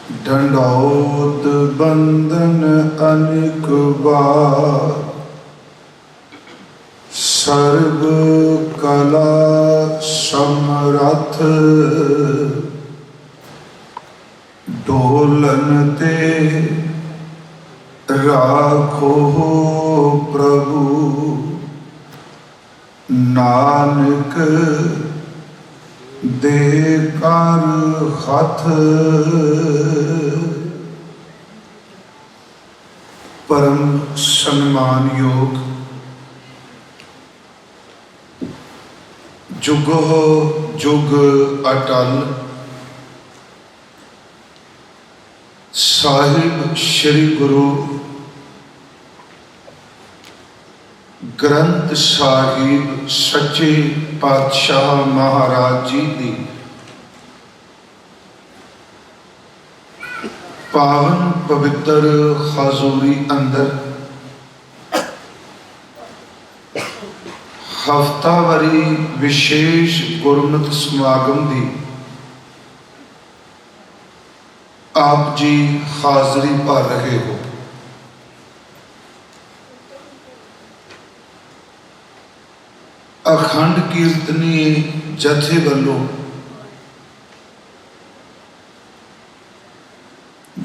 डंडौत बंदन अनेक बार, सर्व कला समरथ, डोलन ते राखो प्रभु, नानक दे कर हथ। परम सम्मान योग जुगो जुग अटल साहिब श्री गुरु ग्रंथ साहिब सच्चे पातशाह महाराज जी की पावन पवित्र हजूरी अंदर हफ्तावारी विशेष गुरमत समागम की आप जी हाजरी भर रहे हो। अखंड कीर्तनी जथे वालों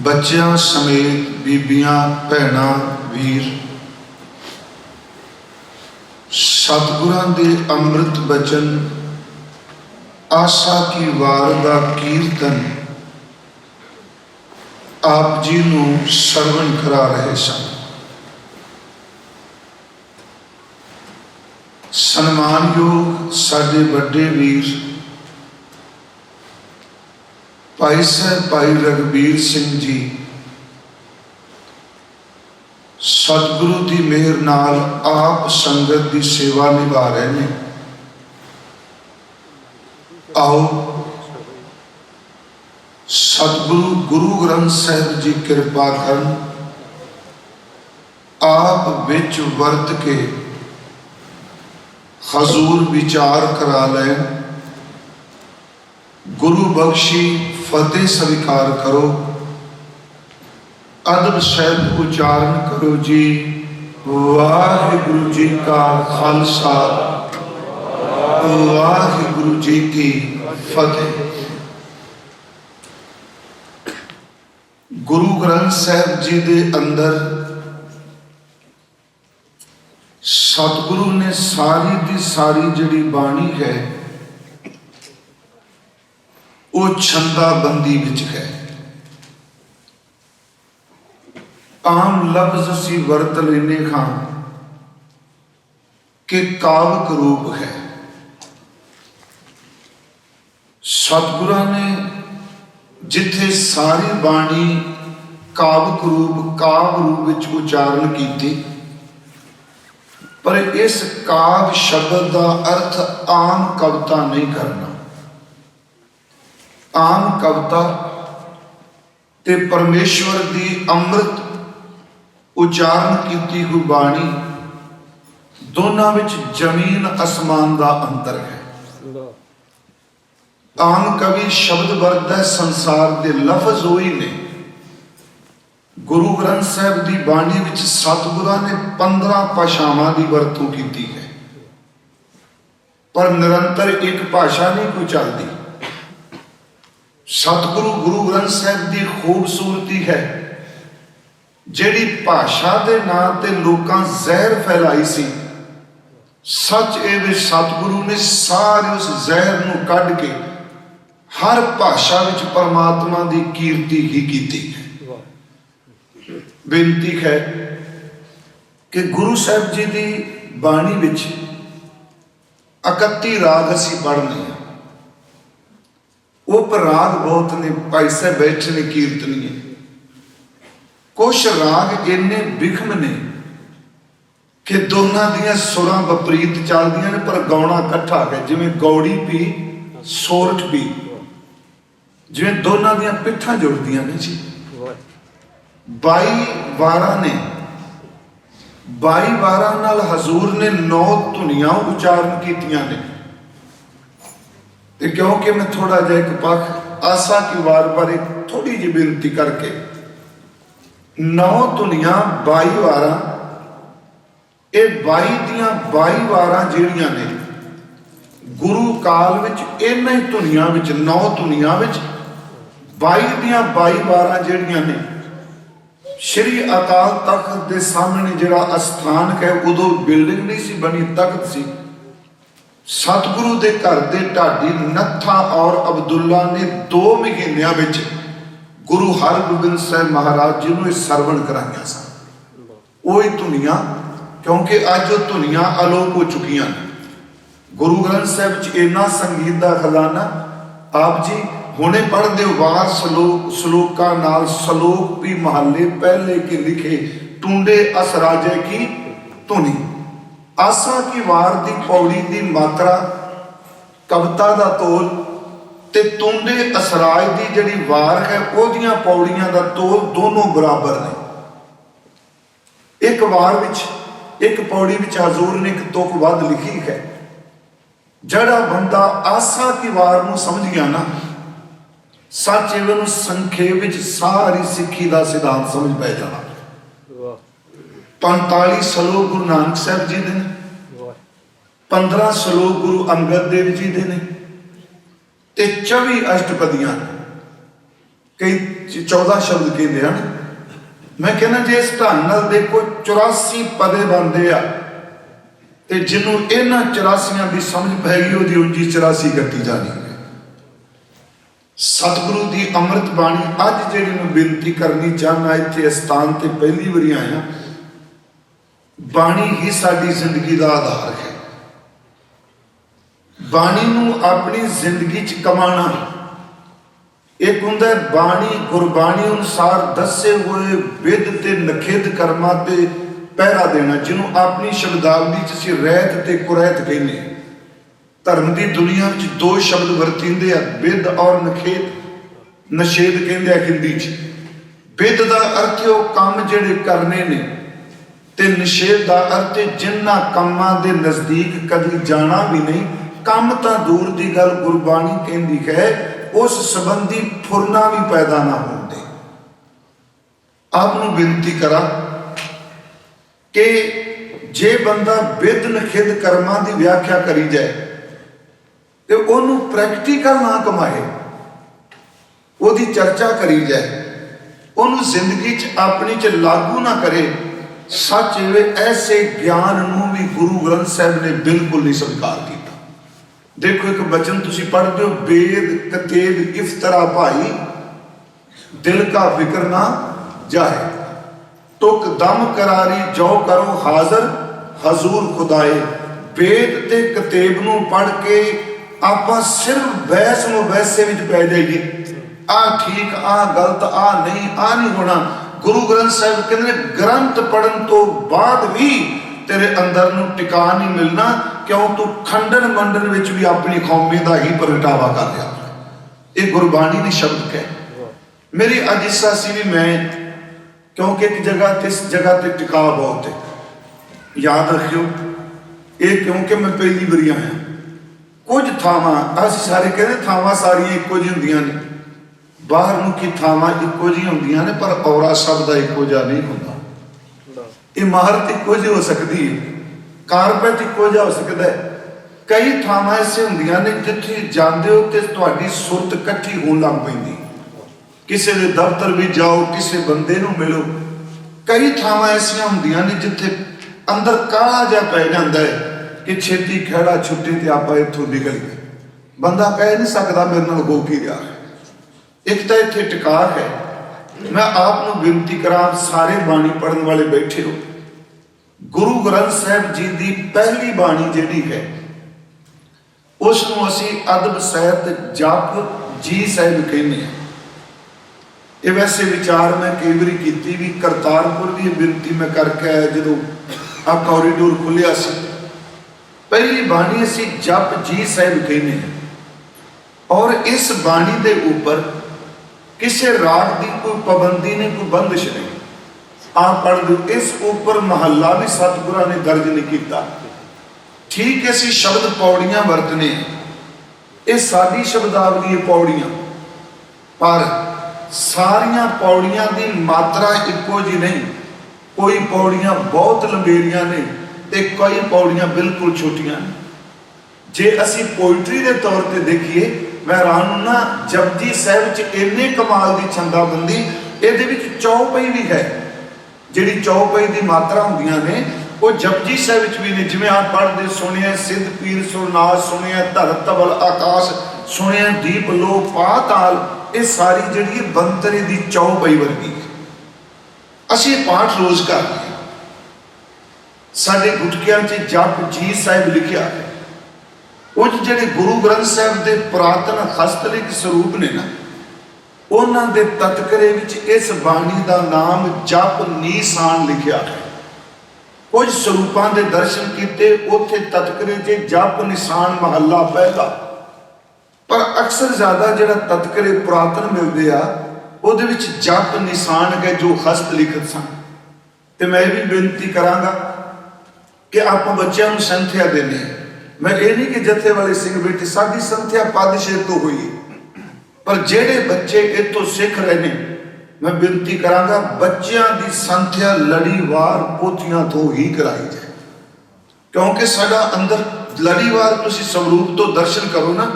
बच्चियां समेत बीबियां भैणां वीर सतगुरां दे अमृत बचन आशा की वार दा कीर्तन आप जी नूं सरवण करा रहे सन। सन्मानयोग साडे बड़े वीर भाई साहब भाई रघबीर सिंह जी सतगुरु की मेहर नाल आप संगत की सेवा निभा रहे हैं। आओ सतगुरु गुरु ग्रंथ साहिब जी कृपा करन, आप विच वर्त के हजूर विचार करा लें। गुरु बख्शी फतेह स्वीकार करो, अदब सहित उच्चारण करो जी। वाहिगुरु जी का खालसा, वाहिगुरु जी की फतेह। गुरु ग्रंथ साहिब जी के अंदर सतगुरु ने सारी दी सारी जिहड़ी बाणी है वो छंदाबंदी विच है। आम लफ्ज असी वरत लेने खां कि कावक रूप है। सतगुरां ने जिथे सारी बाणी कावक रूप काव रूप विच उच्चारण कीती, पर इस काव्य शब्द का अर्थ आम कविता नहीं करना। आम कविता ते परमेश्वर की अमृत उच्चारण की हुई बाणी दोनों विच जमीन आसमान का अंतर है। आम कवि शब्द वरतदा संसार के लफज वही ने। गुरु ग्रंथ साहिब की बाणी विच सतगुरां ने 15 भाषावां की वरतों की है, पर निरंतर एक भाषा नहीं कोई चलती। सतगुरु गुरु ग्रंथ साहिब की खूबसूरती है जिहड़ी भाषा के नाम ते लोकां जहर फैलाई सी, सच ए सतगुरु ने सारे उस जहर नूं कढ के हर भाषा विच परमात्मा की कीर्ति ही की है। बेनती है कि गुरु साहिब जी की बाणी विच 31 राग असी पढ़ने हैं। वो पर राग बहुत ने, भाई साहब बैठे ने कीर्तनीय। कुछ राग इन्ने बिखम ने कि दोनों दियां सुरां विपरीत चलदियां ने, पर गाउणा इकट्ठा है। जिवें गौड़ी भी सोरठ भी, जिवें दोनों दियां पिट्ठां जुड़दियां ने जी। 22 वारां ने, 22 वारां नाल हजूर ने 9 धुनियां उच्चारण कीतियां ने। क्योंकि मैं थोड़ा जिहा एक पक्ष आसा की वार पर एक थोड़ी जी बेनती करके 9 धुनियां 22 वारां, ये 22 दियां 22 वारां जिहड़ियां ने गुरु काल विच इन्हां ही धुनियां विच 9 धुनियां विच 22 दियां 22 वारां जिहड़ियां ने श्री अकाल तख्त के सामने जिहड़ा अस्थान है, उदों बिल्डिंग नहीं सी बनी, तख्त सी। सतगुरु के घर के ढाडी नत्था और अब्दुल्ला ने 2 महीनों में गुरु हरगोबिंद साहब महाराज जी को सरवण कराइया सन। वही धुनियां, क्योंकि अज वो धुनियां अलोप हो चुकिया ने। गुरु ग्रंथ साहब च इन्ना संगीत का खजाना, आप जी हुणे पढ़ते हो वार सलोका नाल सलोक भी महले पहले के लिखे, टूंडे अस राजे की धुनी। आसा की वार दी पौड़ी दी मात्रा, कविता दा तोल ते टूंडे असराज दी जड़ी वार है ओदियां पौड़ियां दा तोल दोनों बराबर ने। एक वार विच एक पौड़ी विच हजूर ने एक तुक वध लिखी है। जड़ा बंदा आसा की वार नूं समझ गया ना, सच एवं संखेप विच सारी सिक्खी का सिद्धांत समझ पै जाना। 45 श्लोक गुरु नानक साहब जी दे, 15 श्लोक गुरु अंगद देव जी दे ने, ते 24 अष्टपदियां, कई 14 शब्द कहते हैं। मैं कहना जे इस ढंग नाल देखो 84 पदे बनते आ, ते जिन्हों इन्हां 84 की समझ पैगी वो 84 कट्टी जानी है। सतगुरु की अमृत बाणी अज जिहड़ी मैं बेनती करनी चाहना, इत्थे स्थान ते पहली बारी आया। बाणी ही साडी जिंदगी का आधार है। बाणी नूं अपनी जिंदगी च कमाना, एक हुंदा बाणी गुरबाणी अनुसार दसे हुए विद ते नखिद कर्मां ते पहरा देना, जिन्हों अपनी शब्दावली च असीं रहत ते कुरैत कहने। धर्म की दुनिया में 2 शब्द वरतींदे आ, विद और नखेद। नशेद कहंदे आ हिंदी च। विद का अर्थ है काम जिहड़े करने ने, ते निषेध का अर्थ है जिन्हां कामां दे नजदीक कभी जाना भी नहीं। काम तो दूर की गल गुरबाणी कहती है, उस संबंधी फुरना भी पैदा ना होंदे। आपनूं बेनती करा कि जे बंदा विद नखिद कर्मां की व्याख्या करी जाए तो उन्होंने प्रैक्टिकल ना कमाए, उसकी चर्चा करी जाए, उन्होंने जिंदगी च अपनी च लागू ना करे। सच वे ऐसे ज्ञान नूं भी गुरु ग्रंथ साहब ने बिल्कुल नहीं स्वीकार किया। देखो एक बचन तुसीं पढ़ते हो, बेद कतेब इफ्तरा भाई दिल का फिक्र ना जाए, टुक दम करारी जो करो हाजर हजूर खुदाए। बेद ते कतेब नूं पढ़ के आपां सिर्फ बहस मुबैसे विच पै जाइए, आ ठीक आ गलत, आ नहीं होना। गुरु ग्रंथ साहब कहते ग्रंथ पढ़न तो बाद भी तेरे अंदर नूं टिका नहीं मिलना, क्यों तू खंडन मंडन विच भी अपनी कौमी का ही प्रगटावा कर लिया। ये गुरबाणी ने शब्द है। मेरी अज इसा सी भी मैं, क्योंकि एक जगह इस जगह ते टिका बहुत है, याद रखियो ये, क्योंकि मैं पहली बारी आया। कुछ थावां असीं सारे कहते थावां सारियां इक्को जी हुंदियां ने, बाहर मुखी थावां इक्को जी हुंदियां ने, पर औरा सब दा इक्को जिहा नहीं हुंदा। इमारत इक्को जी हो सकती है, कारपेट इक्को जिहा हो सकता है। कई थावां ऐसे हुंदियां ने जिथे जांदे हो ते तुहाडी सुरत इकट्ठी होण लग पैंदी। किसी के दफ्तर भी जाओ, किसी बंदे नूं मिलो। कई थावां ऐसियां हुंदियां ने जिथे अंदर काला जिहा पै जांदा है कि छेती खैड़ा छुट्टी ते आपां इत्थों निकल गए। बंदा कह नहीं सकता मेरे नाल हो की रहा है। एक तो इत्थे टिका है। मैं आपनूं बेनती करा, सारे बाणी पढ़न वाले बैठे हो, गुरु ग्रंथ साहब जी की पहली बाणी जिहड़ी है उसनूं असीं अदब सहित जप जी साहिब कहने हैं। ये वैसे विचार मैं कई बारी की भी, करतारपुर की बेनती मैं करके आया जो आ कॉरीडोर खुलिया सी। पहली बाणी असीं जप जी साहिब कहने हैं, और इस बाणी के ऊपर किसी राग की कोई पाबंदी नहीं, कोई बंदिश नहीं। आप पढ़ दो, इस ऊपर महला भी सतगुरां ने दर्ज नहीं किया। ठीक है, असीं शब्द पौड़ियां वरतने, ये साडी शब्दावली पौड़ियां, पर सारिया पौड़ियां की मात्रा इक्को जी नहीं। कोई पौड़ियां बहुत लंबेरियां ने ते कई पौड़ियां बिल्कुल छोटियां ने। जे असी पोइट्री के तौर पर देखिए, मैं हैरान ना, जपजी साहिब च इन्ने कमाल की छंदाबंदी, ये चौपाई भी है। जिहड़ी चौपाई की मात्रा होंदियां ने वो जपजी साहिब च भी ने। जिवें आप पढ़ते सुनिया सिद्ध पीर सुरनाथ, सुनिया धर तबल आकाश, सुनिया दीप लो पाताल, ये सारी जिहड़ी बंतरे की चौपाई वर्गी है। असी पाठ रोज करते हैं, साडे गुटकियां च जप जी साहिब लिखिया है। कुछ जिहड़े गुरु ग्रंथ साहिब के पुरातन हस्तलिख स्वरूप ने ना, उन्हां दे तत्करे विच इस बाणी का नाम जप नीसान लिखिया है। कुछ स्वरूपों के दर्शन किए, उत्थे तत्करे च जप निशान महला पहला। पर अक्सर ज्यादा जिहड़ा तत्करे पुरातन मिलते आ, उहदे विच जप निशान है जो हस्तलिखित सन। तो मैं भी बेनती करांगा कि आप बच्चों को संथ्या देने। मैं ये नहीं कि जत्थे वाले सिंह बेटे साडी संथ्या पादशे तो हुई है, पर जेड़े बच्चे इतों सीख रहे हैं, मैं बेनती करांगा बच्चों की संथ्या लड़ीवार पोथियां तो ही कराई जाए। क्योंकि साडा अंदर लड़ीवार तुसीं स्वरूप तो दर्शन करो ना,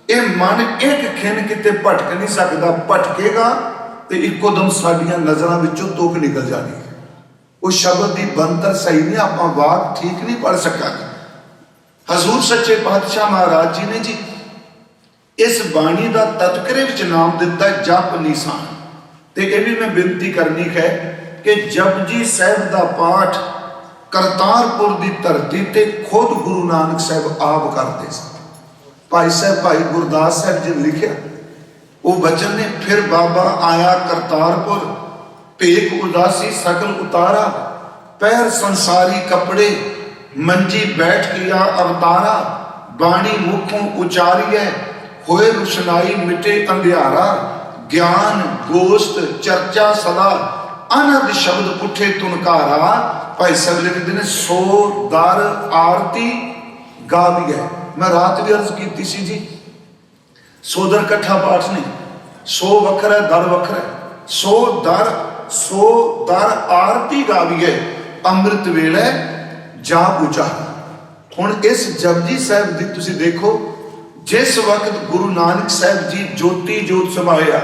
ये मन एक खिन किते भटक नहीं सकता। भटकेगा तो इकोदम साडियां नज़रां विचों तुक निकल जानी है। वो शब्द की बनतर सही नहीं, आप वाक ठीक नहीं पढ़ सकांगे। हजूर सच्चे पातशाह महाराज जी ने जी इस बाणी का तत्करे विच नाम दिता जप निशान। तो यह भी मैं बेनती करनी है कि जपजी साहिब का पाठ करतारपुर की धरती ते खुद गुरु नानक साहिब आप करते सन। भाई साहब भाई गुरदास साहब जी ने लिखा वो वचन ने, फिर बाबा आया करतारपुर, भेख उदासी सकल उतारा, पैर संसारी कपड़े, मंजी बैठ किया अवतारा, बाणी मुखों उचारी है, होए रुशनाई मिटे अंधियारा, ज्ञान गोश्त चर्चा सदा, अनहद शब्द उठे तुनकारा। भाई साहब लिखते हैं, सो दर आरती गावी है। मैं रात भी अर्ज की सी जी, सो दर कट्ठा पाठ नहीं, सो वखरा दर वखरा, सो दर आरती गावी है, अमृत वेले जाप उचारा। हुण इस जपजी साहिब की तुसीं देखो, जिस वक्त गुरु नानक साहिब जी ज्योति जोत समाया,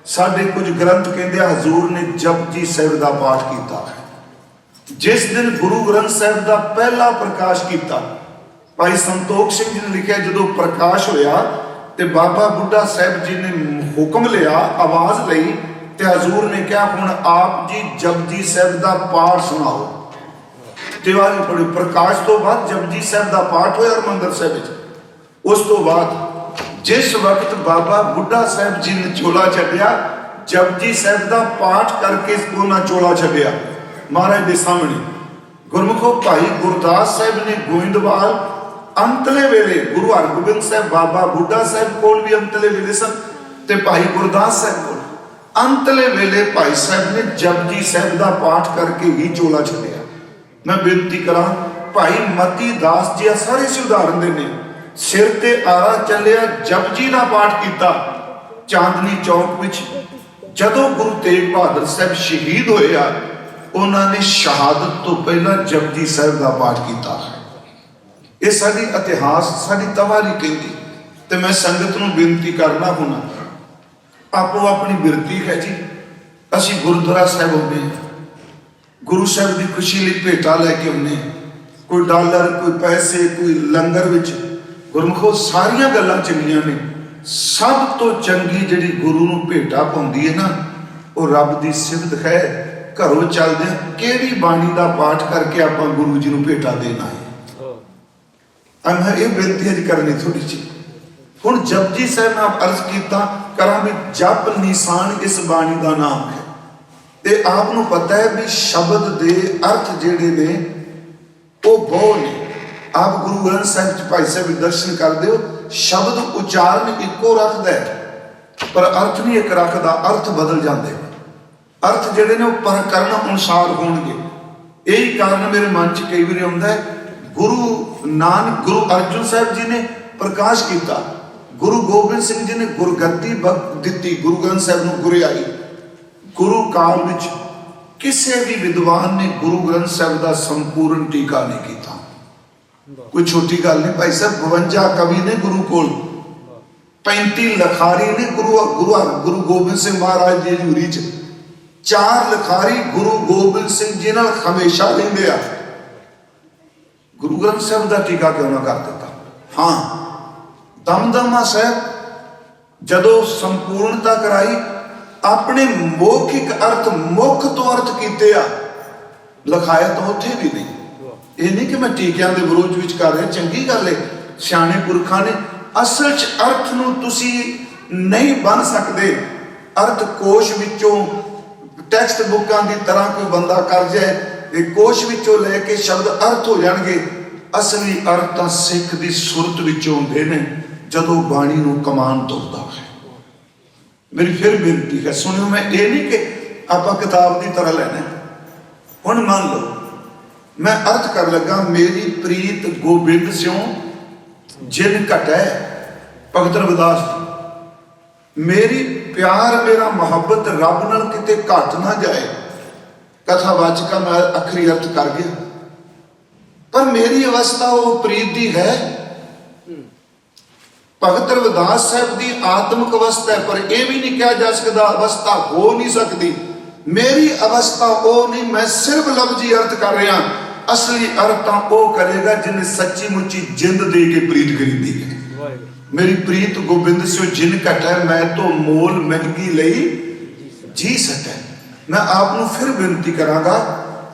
साडे कुछ ग्रंथ कहते हजूर ने जपजी साहिब का पाठ किया है। जिस दिन गुरु ग्रंथ साहिब का पहला प्रकाश किया, भाई संतोख सिंह जी ने लिखा, जो प्रकाश होया तो बाबा बुढ़ा साहिब जी ने हुक्म लिया, आवाज लई, तो हजूर ने कहा हुण आप जी जपजी साहिब का पाठ सुनाओ। तिवारी पढ़े। प्रकाश तो बाद जपजी साहिब का पाठ होया हरमंदर साहिब। उस तो बाद जिस वक्त बाबा बुढ़ा साहिब जी ने चोला छड्डिया, जपजी साहिब का पाठ करके उन्हें चोला छड्डिया महाराज के सामने। गुरमुखो भाई गुरदास साहिब ने गोइंदवाल अंतले वेले, गुरु हरगोबिंद साहिब बाबा बुढ़ा साहिब कोल भी अंतले वेले सन, ते भाई गुरदास साहिब कोल अंतले वेले भाई साहिब ने जपजी साहिब का पाठ करके ही चोला छड्डिया। मैं बेनती करा, भाई मती दास जी सारे से उदाहरण देने, सिर ते आरा चलिया जपजी का पाठ किया। चांदनी चौक विच जदों गुरु तेग बहादुर साहब शहीद होए आ, उन्होंने शहादत तो पहला जपजी साहिब का पाठ किया है। ये साडी इतिहास साडी तवारी कहती। तो मैं संगत नूं बेनती करना होना, आपो अपनी बिरती है जी, असी गुरुद्वारा साहिब आउंदे हैं, गुरु साहिब की खुशी लिए भेटा लैके आउने, कोई डॉलर कोई पैसे कोई लंगर विच। गुरमुखो सारिया गल्लां चंगियां ने, सब तो चंगी जिहड़ी गुरु नूं भेटा पाउंदी है ना, वो रब की सिफत है। घरों चलदे किहड़ी बाणी का पाठ करके आपां गुरु जी नूं भेटा देना है। मैं ये बेनती है जी करनी थोड़ी जी। हुण जपजी साहिब ने अर्ज किया करा भी जप निशान इस बाणी का नाम है। ते आपनूं पता है भी शब्द दे अर्थ जिहड़े ने वो बहुत ने। आप गुरु ग्रंथ साहिब च भाई साहब दर्शन करते हो, शब्द उचारण इको रखता है पर अर्थ नहीं एक रखता, अर्थ बदल जाते हैं। अर्थ जिहड़े ने प्रकरण अनुसार होणगे। यही कारण मेरे मन च कई बार आउंदा है, गुरु नानक गुरु अर्जुन साहिब जी ने प्रकाश किया, ਗੁਰੂ ਗੋਬਿੰਦ ਸਿੰਘ ਜੀ ਨੇ ਗੁਰਗੱਦੀ ਦਿੱਤੀ, ਗੁਰੂ ਗ੍ਰੰਥ ਸਾਹਿਬ ਨੂੰ ਗੁਰਿਆਈ। ਗੁਰੂ ਕਾਲ ਵਿੱਚ ਕਿਸੇ ਵੀ ਵਿਦਵਾਨ ਨੇ ਗੁਰੂ ਗ੍ਰੰਥ ਸਾਹਿਬ ਦਾ ਸੰਪੂਰਨ ਟੀਕਾ ਨਹੀਂ ਕੀਤਾ। ਕੋਈ ਛੋਟੀ ਗੱਲ ਨਹੀਂ ਭਾਈ ਸਾਹਿਬ। 52 ਕਵੀ ਨੇ ਗੁਰੂ ਕੋਲ, 35 ਲਖਾਰੀ ਨੇ ਗੁਰੂ ਗੋਬਿੰਦ ਸਿੰਘ ਮਹਾਰਾਜ ਦੀ ਹਜ਼ੂਰੀ 'ਚ। 4 ਲਖਾਰੀ ਗੁਰੂ ਗੋਬਿੰਦ ਸਿੰਘ ਜੀ ਨਾਲ ਹਮੇਸ਼ਾ ਰਹਿੰਦੇ ਆ। ਗੁਰੂ ਗ੍ਰੰਥ ਸਾਹਿਬ ਦਾ ਟੀਕਾ ਕਿਉਂ ਨਾ ਕਰ ਦਿੱਤਾ? ਹਾਂ, ਦਮਦਮਾ ਸਾਹਿਬ ਜਦੋਂ ਸੰਪੂਰਨਤਾ ਕਰਾਈ, ਆਪਣੇ ਮੌਖਿਕ ਅਰਥ ਮੁੱਖ ਤੋਂ ਅਰਥ ਕੀਤੇ ਆ, ਲਿਖਾਇਆ ਤਾਂ ਉੱਥੇ ਵੀ ਨਹੀਂ। ਇਹ ਨਹੀਂ ਕਿ ਮੈਂ ਟੀਕਿਆਂ ਦੇ ਵਿਰੋਧ ਵਿੱਚ ਕਰ ਰਿਹਾ, ਚੰਗੀ ਗੱਲ ਹੈ। ਸਿਆਣੇ ਪੁਰਖਾਂ ਨੇ ਅਸਲ 'ਚ ਅਰਥ ਨੂੰ ਤੁਸੀਂ ਨਹੀਂ ਬਣ ਸਕਦੇ। ਅਰਥ ਕੋਸ਼ ਵਿੱਚੋਂ, ਟੈਕਸਟ ਬੁੱਕਾਂ ਦੀ ਤਰ੍ਹਾਂ ਕੋਈ ਬੰਦਾ ਕਰ ਜਾਏ, ਇਹ ਕੋਸ਼ ਵਿੱਚੋਂ ਲੈ ਕੇ ਸ਼ਬਦ ਅਰਥ ਹੋ ਜਾਣਗੇ। ਅਸਲੀ ਅਰਥ ਤਾਂ ਸਿੱਖ ਦੀ ਸੁਰਤ ਵਿੱਚੋਂ ਹੁੰਦੇ ਨੇ, ਜਦੋਂ ਬਾਣੀ ਨੂੰ ਕਮਾਨ ਤੋੜਦਾ ਹੈ। ਮੇਰੀ ਫਿਰ ਬੇਨਤੀ ਹੈ, ਸੁਣਿਓ, ਮੈਂ ਇਹ ਨਹੀਂ ਕਿ ਆਪਾਂ ਕਿਤਾਬ ਦੀ ਤਰ੍ਹਾਂ ਲੈਣਾ। ਹੁਣ ਮੰਨ ਲਓ ਮੈਂ ਅਰਥ ਕਰ ਲੱਗਾ, ਮੇਰੀ ਪ੍ਰੀਤ ਗੋਬਿੰਦ ਸਿਉ ਜਿਨ ਘਟੈ ਭਗਤ ਰਵਿਦਾਸ ਜੀ। ਮੇਰੀ ਪਿਆਰ, ਮੇਰਾ ਮੁਹੱਬਤ ਰੱਬ ਨਾਲ ਕਿਤੇ ਘਟ ਨਾ ਜਾਏ। ਕਥਾਵਾਚਕਾ ਮੈਂ ਅਖਰੀ ਅਰਥ ਕਰ ਗਿਆ, ਪਰ ਮੇਰੀ ਅਵਸਥਾ ਉਹ ਪ੍ਰੀਤ ਦੀ ਹੈ। ਭਗਤ ਰਵਿਦਾਸ ਸਾਹਿਬ ਦੀ ਆਤਮਿਕ ਅਵਸਥਾ ਹੈ, ਪਰ ਇਹ ਵੀ ਨਹੀਂ ਕਿਹਾ ਜਾ ਸਕਦਾ ਅਵਸਥਾ ਹੋ ਨਹੀਂ ਸਕਦੀ। ਮੇਰੀ ਅਵਸਥਾ ਉਹ ਨਹੀਂ, ਮੈਂ ਸਿਰਫ ਲਫ਼ਜ਼ੀ ਅਰਥ ਕਰ ਰਿਹਾ। ਅਸਲੀ ਅਰਥ ਤਾਂ ਉਹ ਕਰੇਗਾ ਜਿਹਨੇ ਸੱਚੀ ਮੁੱਚੀ ਜਿੰਦ ਦੇ ਕੇ ਪ੍ਰੀਤ ਖਰੀਦੀ ਹੈ। ਮੇਰੀ ਪ੍ਰੀਤ ਗੋਬਿੰਦ ਸਿਉ ਜਿਨ ਘਟੈ, ਮੈਂ ਤੋਂ ਮੋਲ ਮਹਿੰਗੀ ਲਈ ਜੀ ਸਕੈ। ਮੈਂ ਆਪ ਨੂੰ ਫਿਰ ਬੇਨਤੀ ਕਰਾਂਗਾ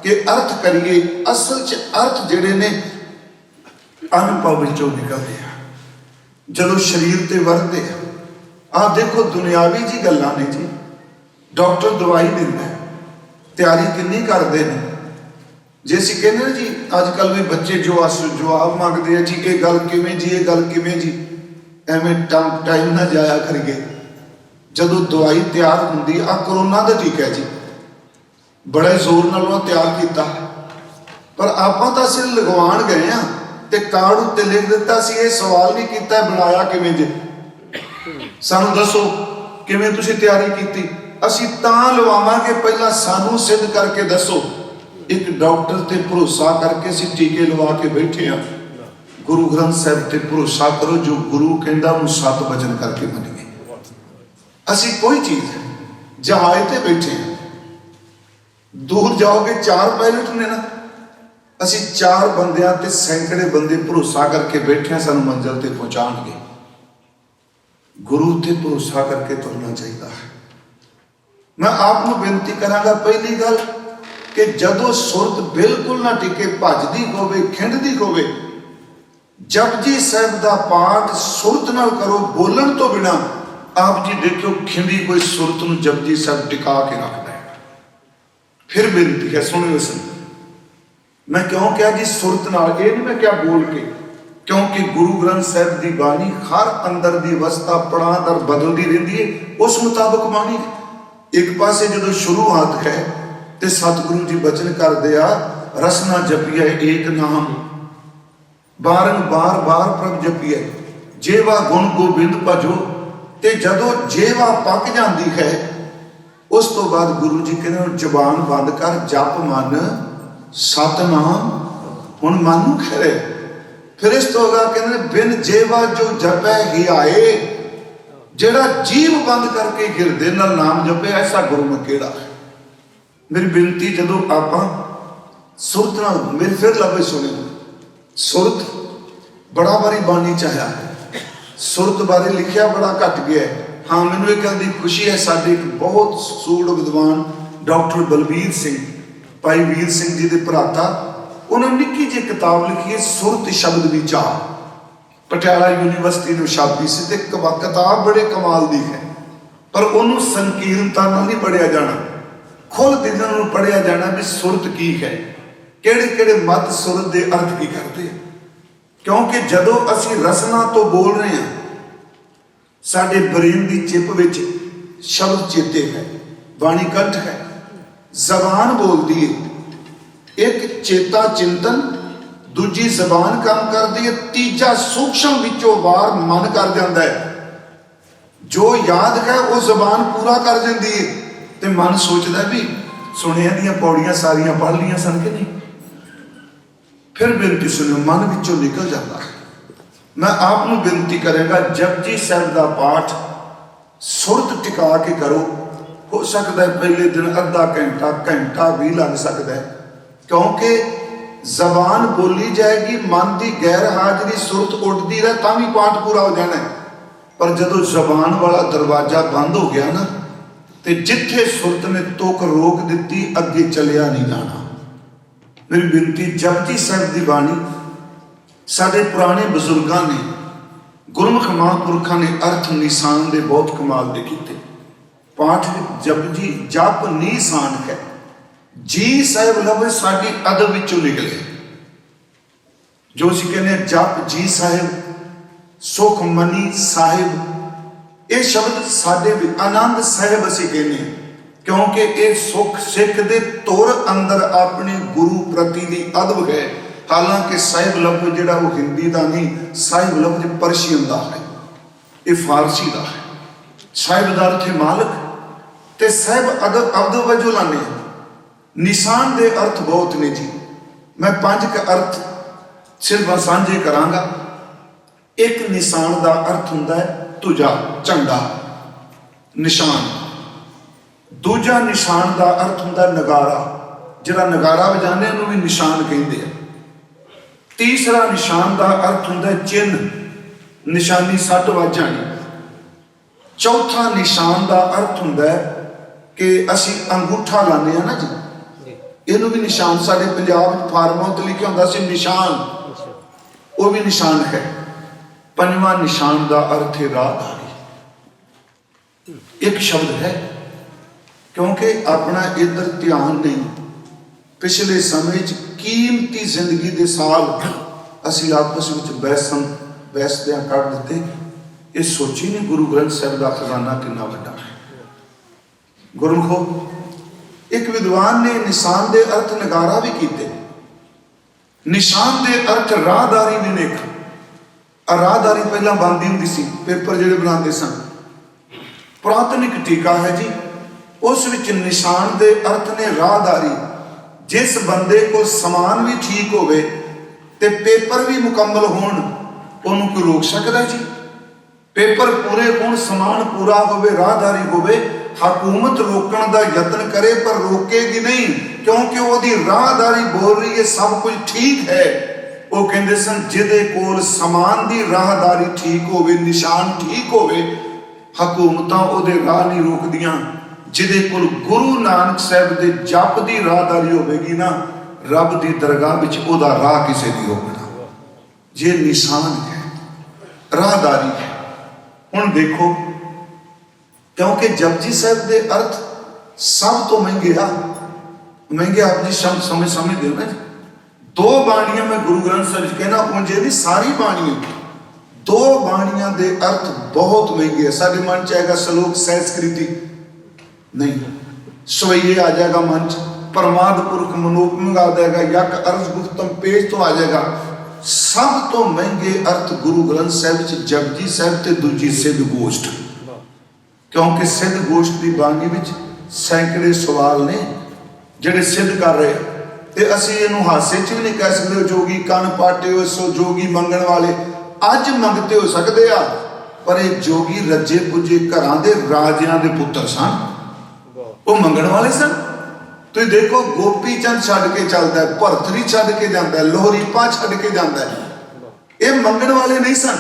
ਕਿ ਅਰਥ ਕਰੀਏ। ਅਸਲ 'ਚ ਅਰਥ ਜਿਹੜੇ ਨੇ ਅਨੁਭਵ ਵਿੱਚੋਂ ਨਿਕਲਦੇ ਆ, ਜਦੋਂ ਸਰੀਰ ਤੇ ਵਰਤਦੇ ਆ। ਆਹ ਦੇਖੋ, ਦੁਨਿਆਵੀ ਜੀ ਗੱਲਾਂ ਨੇ ਜੀ। ਡਾਕਟਰ ਦਵਾਈ ਦਿੰਦਾ, ਤਿਆਰੀ ਕਿੰਨੀ ਕਰਦੇ ਨੇ। ਜੇ ਅਸੀਂ ਕਹਿੰਦੇ ਨਾ ਜੀ, ਅੱਜ ਕੱਲ੍ਹ ਵੀ ਬੱਚੇ ਜਵਾਬ ਮੰਗਦੇ ਆ ਜੀ, ਇਹ ਗੱਲ ਕਿਵੇਂ ਜੀ, ਇਹ ਗੱਲ ਕਿਵੇਂ ਜੀ, ਐਵੇਂ ਟਾਈਮ ਨਾ ਜਾਇਆ ਕਰੀਏ। ਜਦੋਂ ਦਵਾਈ ਤਿਆਰ ਹੁੰਦੀ ਆ, ਕਰੋਨਾ ਦਾ ਟੀਕਾ ਜੀ, ਬੜੇ ਜ਼ੋਰ ਨਾਲ ਉਹ ਤਿਆਰ ਕੀਤਾ, ਪਰ ਆਪਾਂ ਤਾਂ ਸਿਰ ਲਗਵਾਉਣ ਗਏ ਆ ਤੇ ਕਾਰਡ ਉੱਤੇ ਲਿਖ ਦਿੱਤਾ ਸੀ, ਇਹ ਸਵਾਲ ਨਹੀਂ ਕੀਤਾ ਬਣਾਇਆ ਕਿਵੇਂ ਜੇ। ਸਾਨੂੰ ਦੱਸੋ ਕਿਵੇਂ ਤੁਸੀਂ ਤਿਆਰੀ ਕੀਤੀ। ਅਸੀਂ ਤਾਂ ਲਵਾਵਾਂਗੇ, ਪਹਿਲਾਂ ਸਾਨੂੰ ਸਿੱਧ ਕਰਕੇ ਦੱਸੋ। ਇੱਕ ਡਾਕਟਰ ਤੇ ਭਰੋਸਾ ਕਰਕੇ ਅਸੀਂ ਟੀਕੇ ਲਵਾ ਕੇ ਬੈਠੇ ਆ। ਗੁਰੂ ਗ੍ਰੰਥ ਸਾਹਿਬ ਤੇ ਭਰੋਸਾ ਕਰੋ, ਜੋ ਗੁਰੂ ਕਹਿੰਦਾ ਉਹਨੂੰ 7 ਵਚਨ ਕਰਕੇ ਮੰਨੀਏ। ਅਸੀਂ ਕੋਈ ਚੀਜ਼ ਜਹਾਜ਼ ਤੇ ਬੈਠੇ ਆ, ਦੂਰ ਜਾਓਗੇ 4 ਪਾਇਲਟ ਨੇ ਨਾ, ਅਸੀਂ 4 ਬੰਦਿਆਂ ਤੇ ਸੈਂਕੜੇ ਬੰਦੇ ਭਰੋਸਾ ਕਰਕੇ ਬੈਠੇ ਆ, ਸਾਨੂੰ ਮੰਜ਼ਿਲ ਤੇ ਪਹੁੰਚਾਉਣਗੇ। ਗੁਰੂ ਤੇ ਭਰੋਸਾ ਕਰਕੇ ਤੁਰਨਾ ਚਾਹੀਦਾ ਹੈ। ਮੈਂ ਆਪ ਨੂੰ ਬੇਨਤੀ ਕਰਾਂਗਾ, ਪਹਿਲੀ ਗੱਲ ਕਿ ਜਦੋਂ ਸੁਰਤ ਬਿਲਕੁਲ ਨਾ ਟਿਕੇ, ਭੱਜਦੀ ਹੋਵੇ, ਖਿੰਡਦੀ ਹੋਵੇ, ਜਪਜੀ ਸਾਹਿਬ ਦਾ ਪਾਠ ਸੁਰਤ ਨਾਲ ਕਰੋ, ਬੋਲਣ ਤੋਂ ਬਿਨਾ। ਆਪ ਜੀ ਦੇਖਿਓ, ਖਿੰਡੀ ਕੋਈ ਸੁਰਤ ਨੂੰ ਜਪਜੀ ਸਾਹਿਬ ਟਿਕਾ ਕੇ ਰੱਖਦਾ ਹੈ। ਫਿਰ ਬੇਨਤੀ ਹੈ, ਸੁਣਿਓ ਇਸ ਨੂੰ। ਮੈਂ ਕਿਉਂ ਕਿਹਾ ਜੀ ਸੁਰਤ ਨਾਲ, ਇਹ ਨਹੀਂ ਮੈਂ ਕਿਹਾ ਬੋਲ ਕੇ, ਕਿਉਂਕਿ ਗੁਰੂ ਗ੍ਰੰਥ ਸਾਹਿਬ ਦੀ ਬਾਣੀ ਹਰ ਅੰਦਰ ਦੀ ਅਵਸਥਾ ਪੜਾਂ ਦਰ ਬਦਲਦੀ ਰਹਿੰਦੀ ਹੈ, ਉਸ ਮੁਤਾਬਕ ਬਾਣੀ। ਇੱਕ ਪਾਸੇ ਜਦੋਂ ਸ਼ੁਰੂਆਤ ਹੈ ਤੇ ਸਤਿਗੁਰੂ ਜੀ ਬਚਨ ਕਰਦੇ ਆ, ਰਸਨਾ ਜਪੀਐ ਏਕ ਨਾਮ, ਬਾਰ ਬਾਰ ਪ੍ਰਭ ਜਪੀਐ, ਜੇਵਾ ਗੁਣ ਗੋਬਿੰਦ ਭਜੋ। ਤੇ ਜਦੋਂ ਜੇਵਾ ਪੱਕ ਜਾਂਦੀ ਹੈ, ਉਸ ਤੋਂ ਬਾਅਦ ਗੁਰੂ ਜੀ ਕਹਿੰਦੇ ਜ਼ੁਬਾਨ ਬੰਦ ਕਰ, ਜਪ ਮਨ ਸਤਨਾਮ। ਹੁਣ ਮਨ ਨੂੰ ਖਰੇ। ਫਿਰ ਇਸ ਤੋਂ ਅਗਾ ਕਹਿੰਦੇ ਬਿਨ ਜੇਵਾ ਜੋ ਜਪੈ ਹਿਆਏ, ਜਿਹੜਾ ਜੀਵ ਬੰਦ ਕਰਕੇ ਹਿਰਦੇ ਨਾਲ ਨਾਮ ਜਪੇ, ਐਸਾ ਗੁਰੂ ਕਿਹੜਾ ਹੈ। ਮੇਰੀ ਬੇਨਤੀ, ਜਦੋਂ ਆਪਾਂ ਸੁਰਤ ਨਾਲ, ਮੇਰੇ ਫਿਰ ਲਫ਼ਜ਼ ਸੁਣਿਓ, ਸੁਰਤ ਬੜਾ ਵਾਰੀ ਬਾਣੀ ਚਾਹਿਆ, ਸੁਰਤ ਬਾਰੇ ਲਿਖਿਆ ਬੜਾ ਘੱਟ ਗਿਆ ਹੈ। ਹਾਂ, ਮੈਨੂੰ ਇਹ ਗੱਲ ਦੀ ਖੁਸ਼ੀ ਹੈ, ਸਾਡੇ ਇੱਕ ਬਹੁਤ ਸੂੜ ਵਿਦਵਾਨ ਡਾਕਟਰ ਬਲਬੀਰ ਸਿੰਘ, ਭਾਈ ਵੀਰ ਸਿੰਘ ਜੀ ਦੇ ਭਰਾਤਾ, ਉਹਨਾਂ ਨੇ ਨਿੱਕੀ ਜਿਹੀ ਕਿਤਾਬ ਲਿਖੀ ਹੈ, ਸੁਰਤ ਸ਼ਬਦ ਵਿਚਾਰ। ਪਟਿਆਲਾ ਯੂਨੀਵਰਸਿਟੀ ਨੂੰ ਛਾਪੀ ਸੀ, ਤੇ ਕਿਤਾਬ ਬੜੇ ਕਮਾਲ ਦੀ ਹੈ, ਪਰ ਉਹਨੂੰ ਸੰਕੀਰਨਤਾ ਨਾਲ ਨਹੀਂ ਪੜ੍ਹਿਆ ਜਾਣਾ, ਖੁੱਲ੍ਹ ਦਿਲ ਨਾਲ ਪੜ੍ਹਿਆ ਜਾਣਾ ਵੀ ਸੁਰਤ ਕੀ ਹੈ, ਕਿਹੜੇ ਕਿਹੜੇ ਮੱਧ ਸੁਰਤ ਦੇ ਅਰਥ ਕੀ ਕਰਦੇ। ਕਿਉਂਕਿ ਜਦੋਂ ਅਸੀਂ ਰਸਨਾ ਤੋਂ ਬੋਲ ਰਹੇ ਹਾਂ, ਸਾਡੇ ਬ੍ਰੇਨ ਦੀ ਚਿਪ ਵਿੱਚ ਸ਼ਬਦ ਚੇਤੇ ਹੈ, ਬਾਣੀ ਕੰਠ ਹੈ, ਜ਼ਬਾਨ ਬੋਲਦੀ ਹੈ, ਇੱਕ ਚੇਤਾ ਚਿੰਤਨ, ਦੂਜੀ ਜ਼ਬਾਨ ਕੰਮ ਕਰਦੀ ਹੈ, ਤੀਜਾ ਸੂਖਸ਼ਮ ਵਿੱਚੋਂ ਵਾਰ ਮਨ ਕਰ ਜਾਂਦਾ ਹੈ। जो याद है वो जबान पूरा कर देती है, तो मन सोचता भी सुनिया दियां पौड़ियां सारियां पढ़ लिया सन कि नहीं। फिर बेनती सुनियो, मन विचों निकल जाता है। मैं आपको बेनती करेगा, जपजी साहब का पाठ सुरत टिका के करो। हो सकता है पहले दिन अद्धा घंटा घंटा भी लग सकता है, क्योंकि जबान बोली जाएगी, मन की गैर हाजरी सुरत उठती रहे तो भी पाठ पूरा हो जाना है। पर जदों जबान वाला दरवाजा बंद हो गया ना, तो जिथे सुरत ने तुक रोक दी, अगे चलिया नहीं जाना। मेरी बेनती, जपजी साहब की बाणी साडे पुराने बजुर्गों ने, गुरमुख महापुरखों ने अर्थ निशान के बहुत कमाल दे कीते। पाठ जपजी जप निशान है, जी साहब लफ्ज़ साडी अदब विचों निकले। जो असीं कहने जप जी साहब, सुख मनी साहिब, ये शब्द साडे आनंद साहब असीं कहने, क्योंकि ये सुख सिख दे तुर अंदर अपने गुरु प्रति दी अदब है। हालांकि साहिब लफ्ज़ जिहड़ा वो हिंदी का नहीं, साहिब लफ्ज़ पर्शियन का है, ये फारसी का है। साहिब का अर्थ है मालक, ते साहिब अदब अदब वजों लाने। निशान के अर्थ बहुत ने जी, मैं 5 के अर्थ सिर्फ साझे करांगा। एक निशान का अर्थ हुंदा है तुझा झंडा निशान। दूजा निशान का अर्थ हुंदा नगारा, जिहड़ा नगारा वजाने नूं भी निशान कहंदे आ। तीसरा निशान का अर्थ हुंदा है चिन्ह, निशानी सट वज जानी। चौथा निशान का अर्थ हुंदा है कि असी अंगूठा लाने ना जी, इनू भी निशान, साडे पंजाब फार्मां ते लिखिया हुंदा सी निशान, वो भी निशान है। पंजवां निशान का अर्थ है राहदारी। एक शब्द है, क्योंकि अपना इधर ध्यान नहीं। पिछले समय कीमती जिंदगी के साल असी आपस में बहसदियां कर दिते। ये सोची नहीं गुरु ग्रंथ साहब का खजाना कितना वड्डा है। गुरमुखो, एक विद्वान ने निशान के अर्थ नगारा भी किए, निशान के अर्थ राहदारी भी ने। राहदारी पहला बनती होंगी सी, पेपर जिहड़े बनाते सन। पुरातनिक टीका है जी, उस विच निशान के अर्थ ने राहदारी। जिस बंदे को समान भी ठीक होवे ते पेपर भी मुकम्मल होण, उन्होंने कोई रोक सकता है जी? पेपर पूरे होण, समान पूरा होवे, राहदारी होवे, हुकूमत रोकण दा यत्न करे पर रोकेगी नहीं, क्योंकि ओदी राहदारी बोल रही है सब कुछ ठीक है। वो कहते सन जिहदे कोल समान दी राहदारी ठीक होवे, निशान ठीक होवे, हुकूमतां ओदे राह नहीं रोकदियां। जिहदे कोल गुरु नानक साहब दे जप दी राहदारी होवेगी ना, रब दी दरगाह विच ओदा राह किसे नहीं रोकना। जे निशान है, राहदारी है। हुण देखो, क्योंकि जपजी साहब के अर्थ सब तो महंगे आप जी समझ दे ना। 2 बाणियां मैं गुरु ग्रंथ साहब कहना, उंजे दी सारी बाणियां, 2 बाणियां दे अर्थ बहुत महंगे है। साडे मन च आएगा श्लोक संस्कृति नहीं, सवैये आ जाएगा मन च, परमाद पुरख मनोक मंगा देगा, यक अर्ज गुप्तम पेज तो आ जाएगा। सब तो महंगे अर्थ गुरु ग्रंथ साहब च जपजी साहब ते दूजी सिद्ध गोष्ठ, क्योंकि सिद्ध गोष्ठ की बाणी विच सैकड़े सवाल ने जिहड़े सिद्ध कर रहे। ते असीं इहनूं हासे च भी नहीं कह सकते जोगी कन पाटे हो सो जोगी मंगण वाले अज मंगते हो सकते आ, पर ये जोगी रजे पुजे घरां दे राजियां दे पुत्तर सन, वो मंगण वाले सन। तुसीं देखो, गोपी चंद छड्ड के चलदा है, भरतरी छड्ड के जांदा है, लोहरीपा छड्ड के जांदा है। ये मंगण वाले नहीं सन,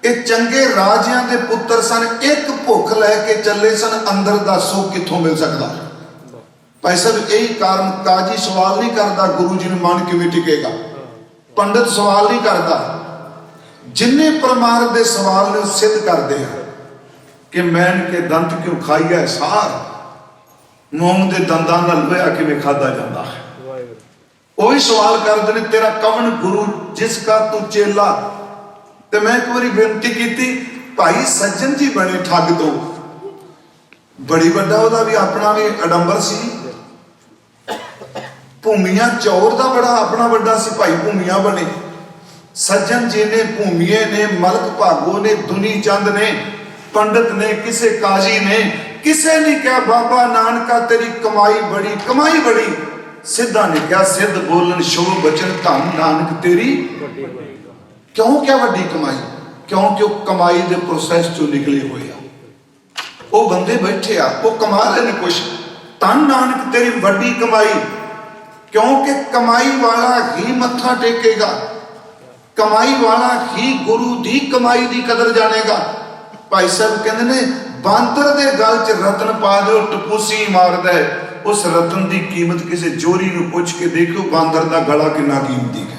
ये चंगे राजियां दे पुत्तर सन। एक भुख लैके चले सन, अंदर दा सुख कित्थों मिल सकदा? भाई साहब, यही कारण काजी सवाल नहीं करता गुरु जी ने मन किवें टिकेगा, पंडित सवाल नहीं करता, जिन्ने परमार्थ दे सवाल ने सिद्ध करते हैं कि मैन के दंत क्यों खाइया सार, मूंग दे दंदां नाल लोहा किवें खाधा जाता है। वही सवाल करते हैं, तेरा कवन गुरु जिसका तू चेला। तो मैं एक बारी बेनती की, भाई सज्जन जी बने ठग तो बड़ी वड्डा, वह भी अपना भी अडंबर सी। भूमिया चौर का बड़ा अपना वड्डा सी, भाई भूमिया बने। सज्जन जी ने, भूमिये ने, मलक भागो ने, दुनी चंद ने पंडित ने, किसे काजी ने, किसे ने क्या बाबा नानका तेरी कमाई बड़ी। सिद्धा ने क्या सिद्ध बोलन शोभ बचन धन नानक तेरी। क्यों क्या वड्डी कमाई? क्योंकि वो कमाई के प्रोसैस चो निकले हुए वो बंदे बैठे आ, वो कमा रहे ने कुछ। धन नानक तेरी वड्डी कमाई, क्योंकि कमाई वाला ही मत्था टेकेगा, कमाई वाला ही गुरु दी कमाई दी कदर जानेगा। भाई साहब कहते ने बांदर दे गल च रतन पा दो टपूसी मारदा है, उस रतन की कीमत किसी जोरी नूं पुछ के देखो बांदर का गला कितना कीमती है।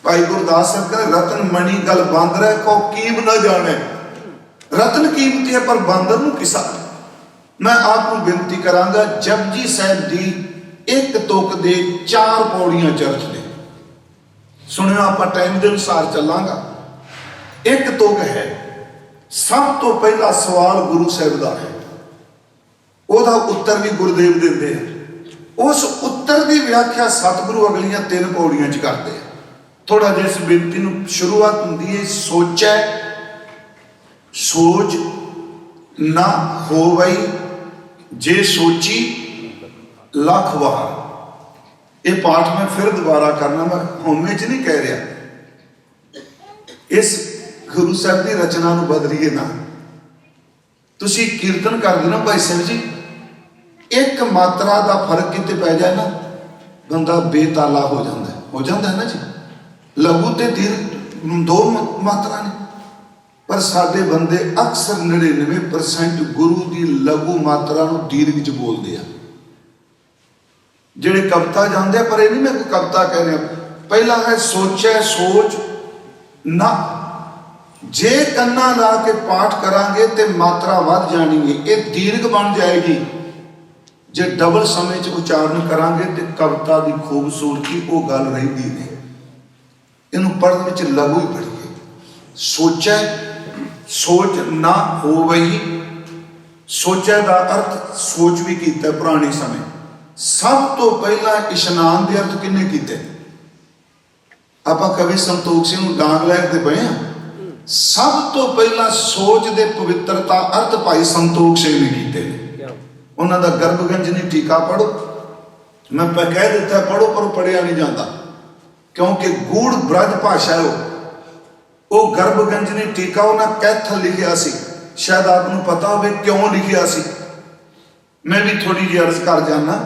भाई गुरदास साहब कहते रतन मणि गल बांदर है को कीम न जाने। रतन कीमती है पर बांदर नूं किसा। मैं आपको बेनती करांगा जपजी साहिब दी एक तुक दे 4 पौड़ियां चर्च ने सुनियो, आप टाइम के अनुसार चलांगा। एक तुक है, सब तो पहला सवाल गुरु साहिब का है, ओदा उत्तर भी गुरुदेव देते हैं। उस उत्तर की व्याख्या सतगुरु अगलियां 3 पौड़ियां च करते हैं। थोड़ा जिस बेनती नूं शुरुआत होंदी है, सोचै सोच ना हो वही जे सोची लख वार। ये पाठ मैं फिर दोबारा करना, मैं होमे च नहीं कह रहा। इस गुरु साहब की रचना नूं बदलीए ना। तुसी कीर्तन कर देना भाई सिंह जी, एक मात्रा का फर्क किते पै जाए ना बंदा बेताला हो जाता है ना जी। लघु ते दीर्घ 2 मात्रा ने, पर साडे बंदे अक्सर 99% गुरु की लघु मात्रा नूं दीर्घ च बोलते हैं। जेड़े कविता जानते पर यह नहीं मैं कोई कविता कह रहा। पहला है सोचै सोच ना, जे कन्ना ला के पाठ करांगे तो मात्रा वध जानी है, ये दीर्घ बन जाएगी। जे डबल समय च उच्चारण करांगे तो कविता की खूबसूरती वो गल रही नहीं। इनू पढ़ने में लघु ही पढ़िए। सोचै सोच ना हो वही, सोचै का अर्थ सोच भी किया पुराने समय। सब तो पहला इशनान के अर्थ किन्ने किते? आपां कवि संतोख सिंह नूं डांग लैके पे हाँ। सब तो पहला सोच दे पवित्रता अर्थ भाई संतोख सिंह ने किए। उन्होंने गर्भगंजनी टीका पढ़ो, मैं कह दिता पढ़ो पर पढ़िया नहीं जाता क्योंकि गूढ़ ब्रज भाषा है। वो गर्भगंजनी टीका उन्हें कैथल लिखिया सी, शायद आपको पता हो क्यों लिखिया सी। मैं भी थोड़ी जी अर्ज कर जाना।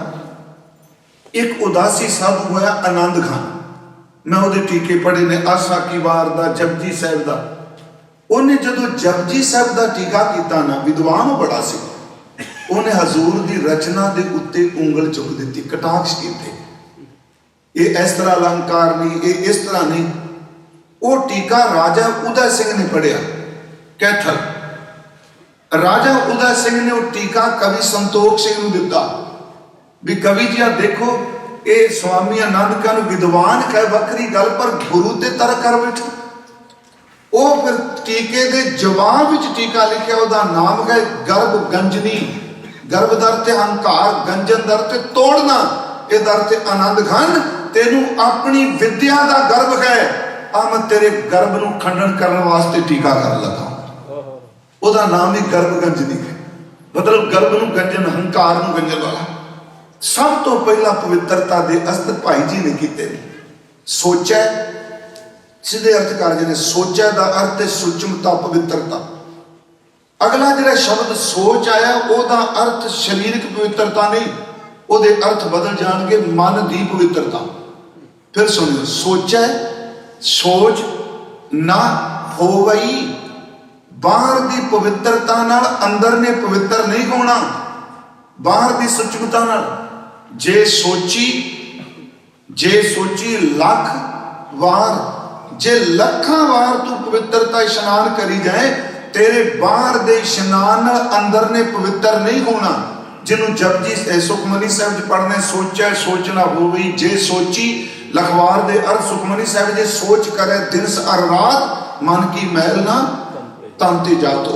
एक उदासी साधु होया आनंद खान, मैं वो टीके पढ़े ने आशा की वार दा जपजी साहिब का। उन्हें जो जपजी साहिब का टीका किया ना, विद्वान बड़ा सी, उन्हें हजूर की रचना के उत्ते उंगल चुक दी, कटाक्ष किए। ये इस तरह अलंकार नहीं, ये इस तरह नहीं। वो टीका राजा उदय सिंह ने पढ़िया कैथल। राजा उदय सिंह ने वो टीका कवि संतोख सिंह को दिता भी कवि जी आ देखो ये स्वामी आनंद का विद्वान कह वक्री गल पर गुरु ते तर्क कर बैठे। वो फिर टीके दे जवाब विच टीका लिखिया, उसका नाम है गर्भ गंजनी। गर्भ दर ते अहंकार, गंजन दर ते तोड़ना, ये दर ते आनंद घन तेनू अपनी विद्या का गर्भ है। आ मैं तेरे गर्भ नूं खंडन करने वास्ते टीका कर लगा। उसका नाम ही गर्भ गंजनी है, मतलब गर्भ नूं गंजन, अहंकार नूं गंजन वाला। सब तो पहला पवित्रता दे अस्त्र भाई जी ने किए। सोचै सीधे अर्थ कर जिन्हें सोचै का अर्थ है सूक्ष्मता, पवित्रता। अगला जो शब्द सोच आया वह अर्थ शरीरक पवित्रता नहीं, वो अर्थ बदल जाएंगे मन की पवित्रता। फिर सुनियो, सोचै सोच ना हो वही, बाहर की पवित्रता नाल अंदर ने पवित्र नहीं होना। बाहर की सूक्ष्मता नाल जे सोची लख वार, जे लखा वार तू पवित्रता इशनान करी जाए, तेरे बाहर दे इशनान अंदर ने पवित्र नहीं होना। जिन्होंने जपजी सुखमनी साहब पढ़ने सोचा सोचना हो गई, जे सोची लखवार दे अर्थ सुखमनी साहब जे सोच करे दिन और रात मन की मैल ना तांते जातो।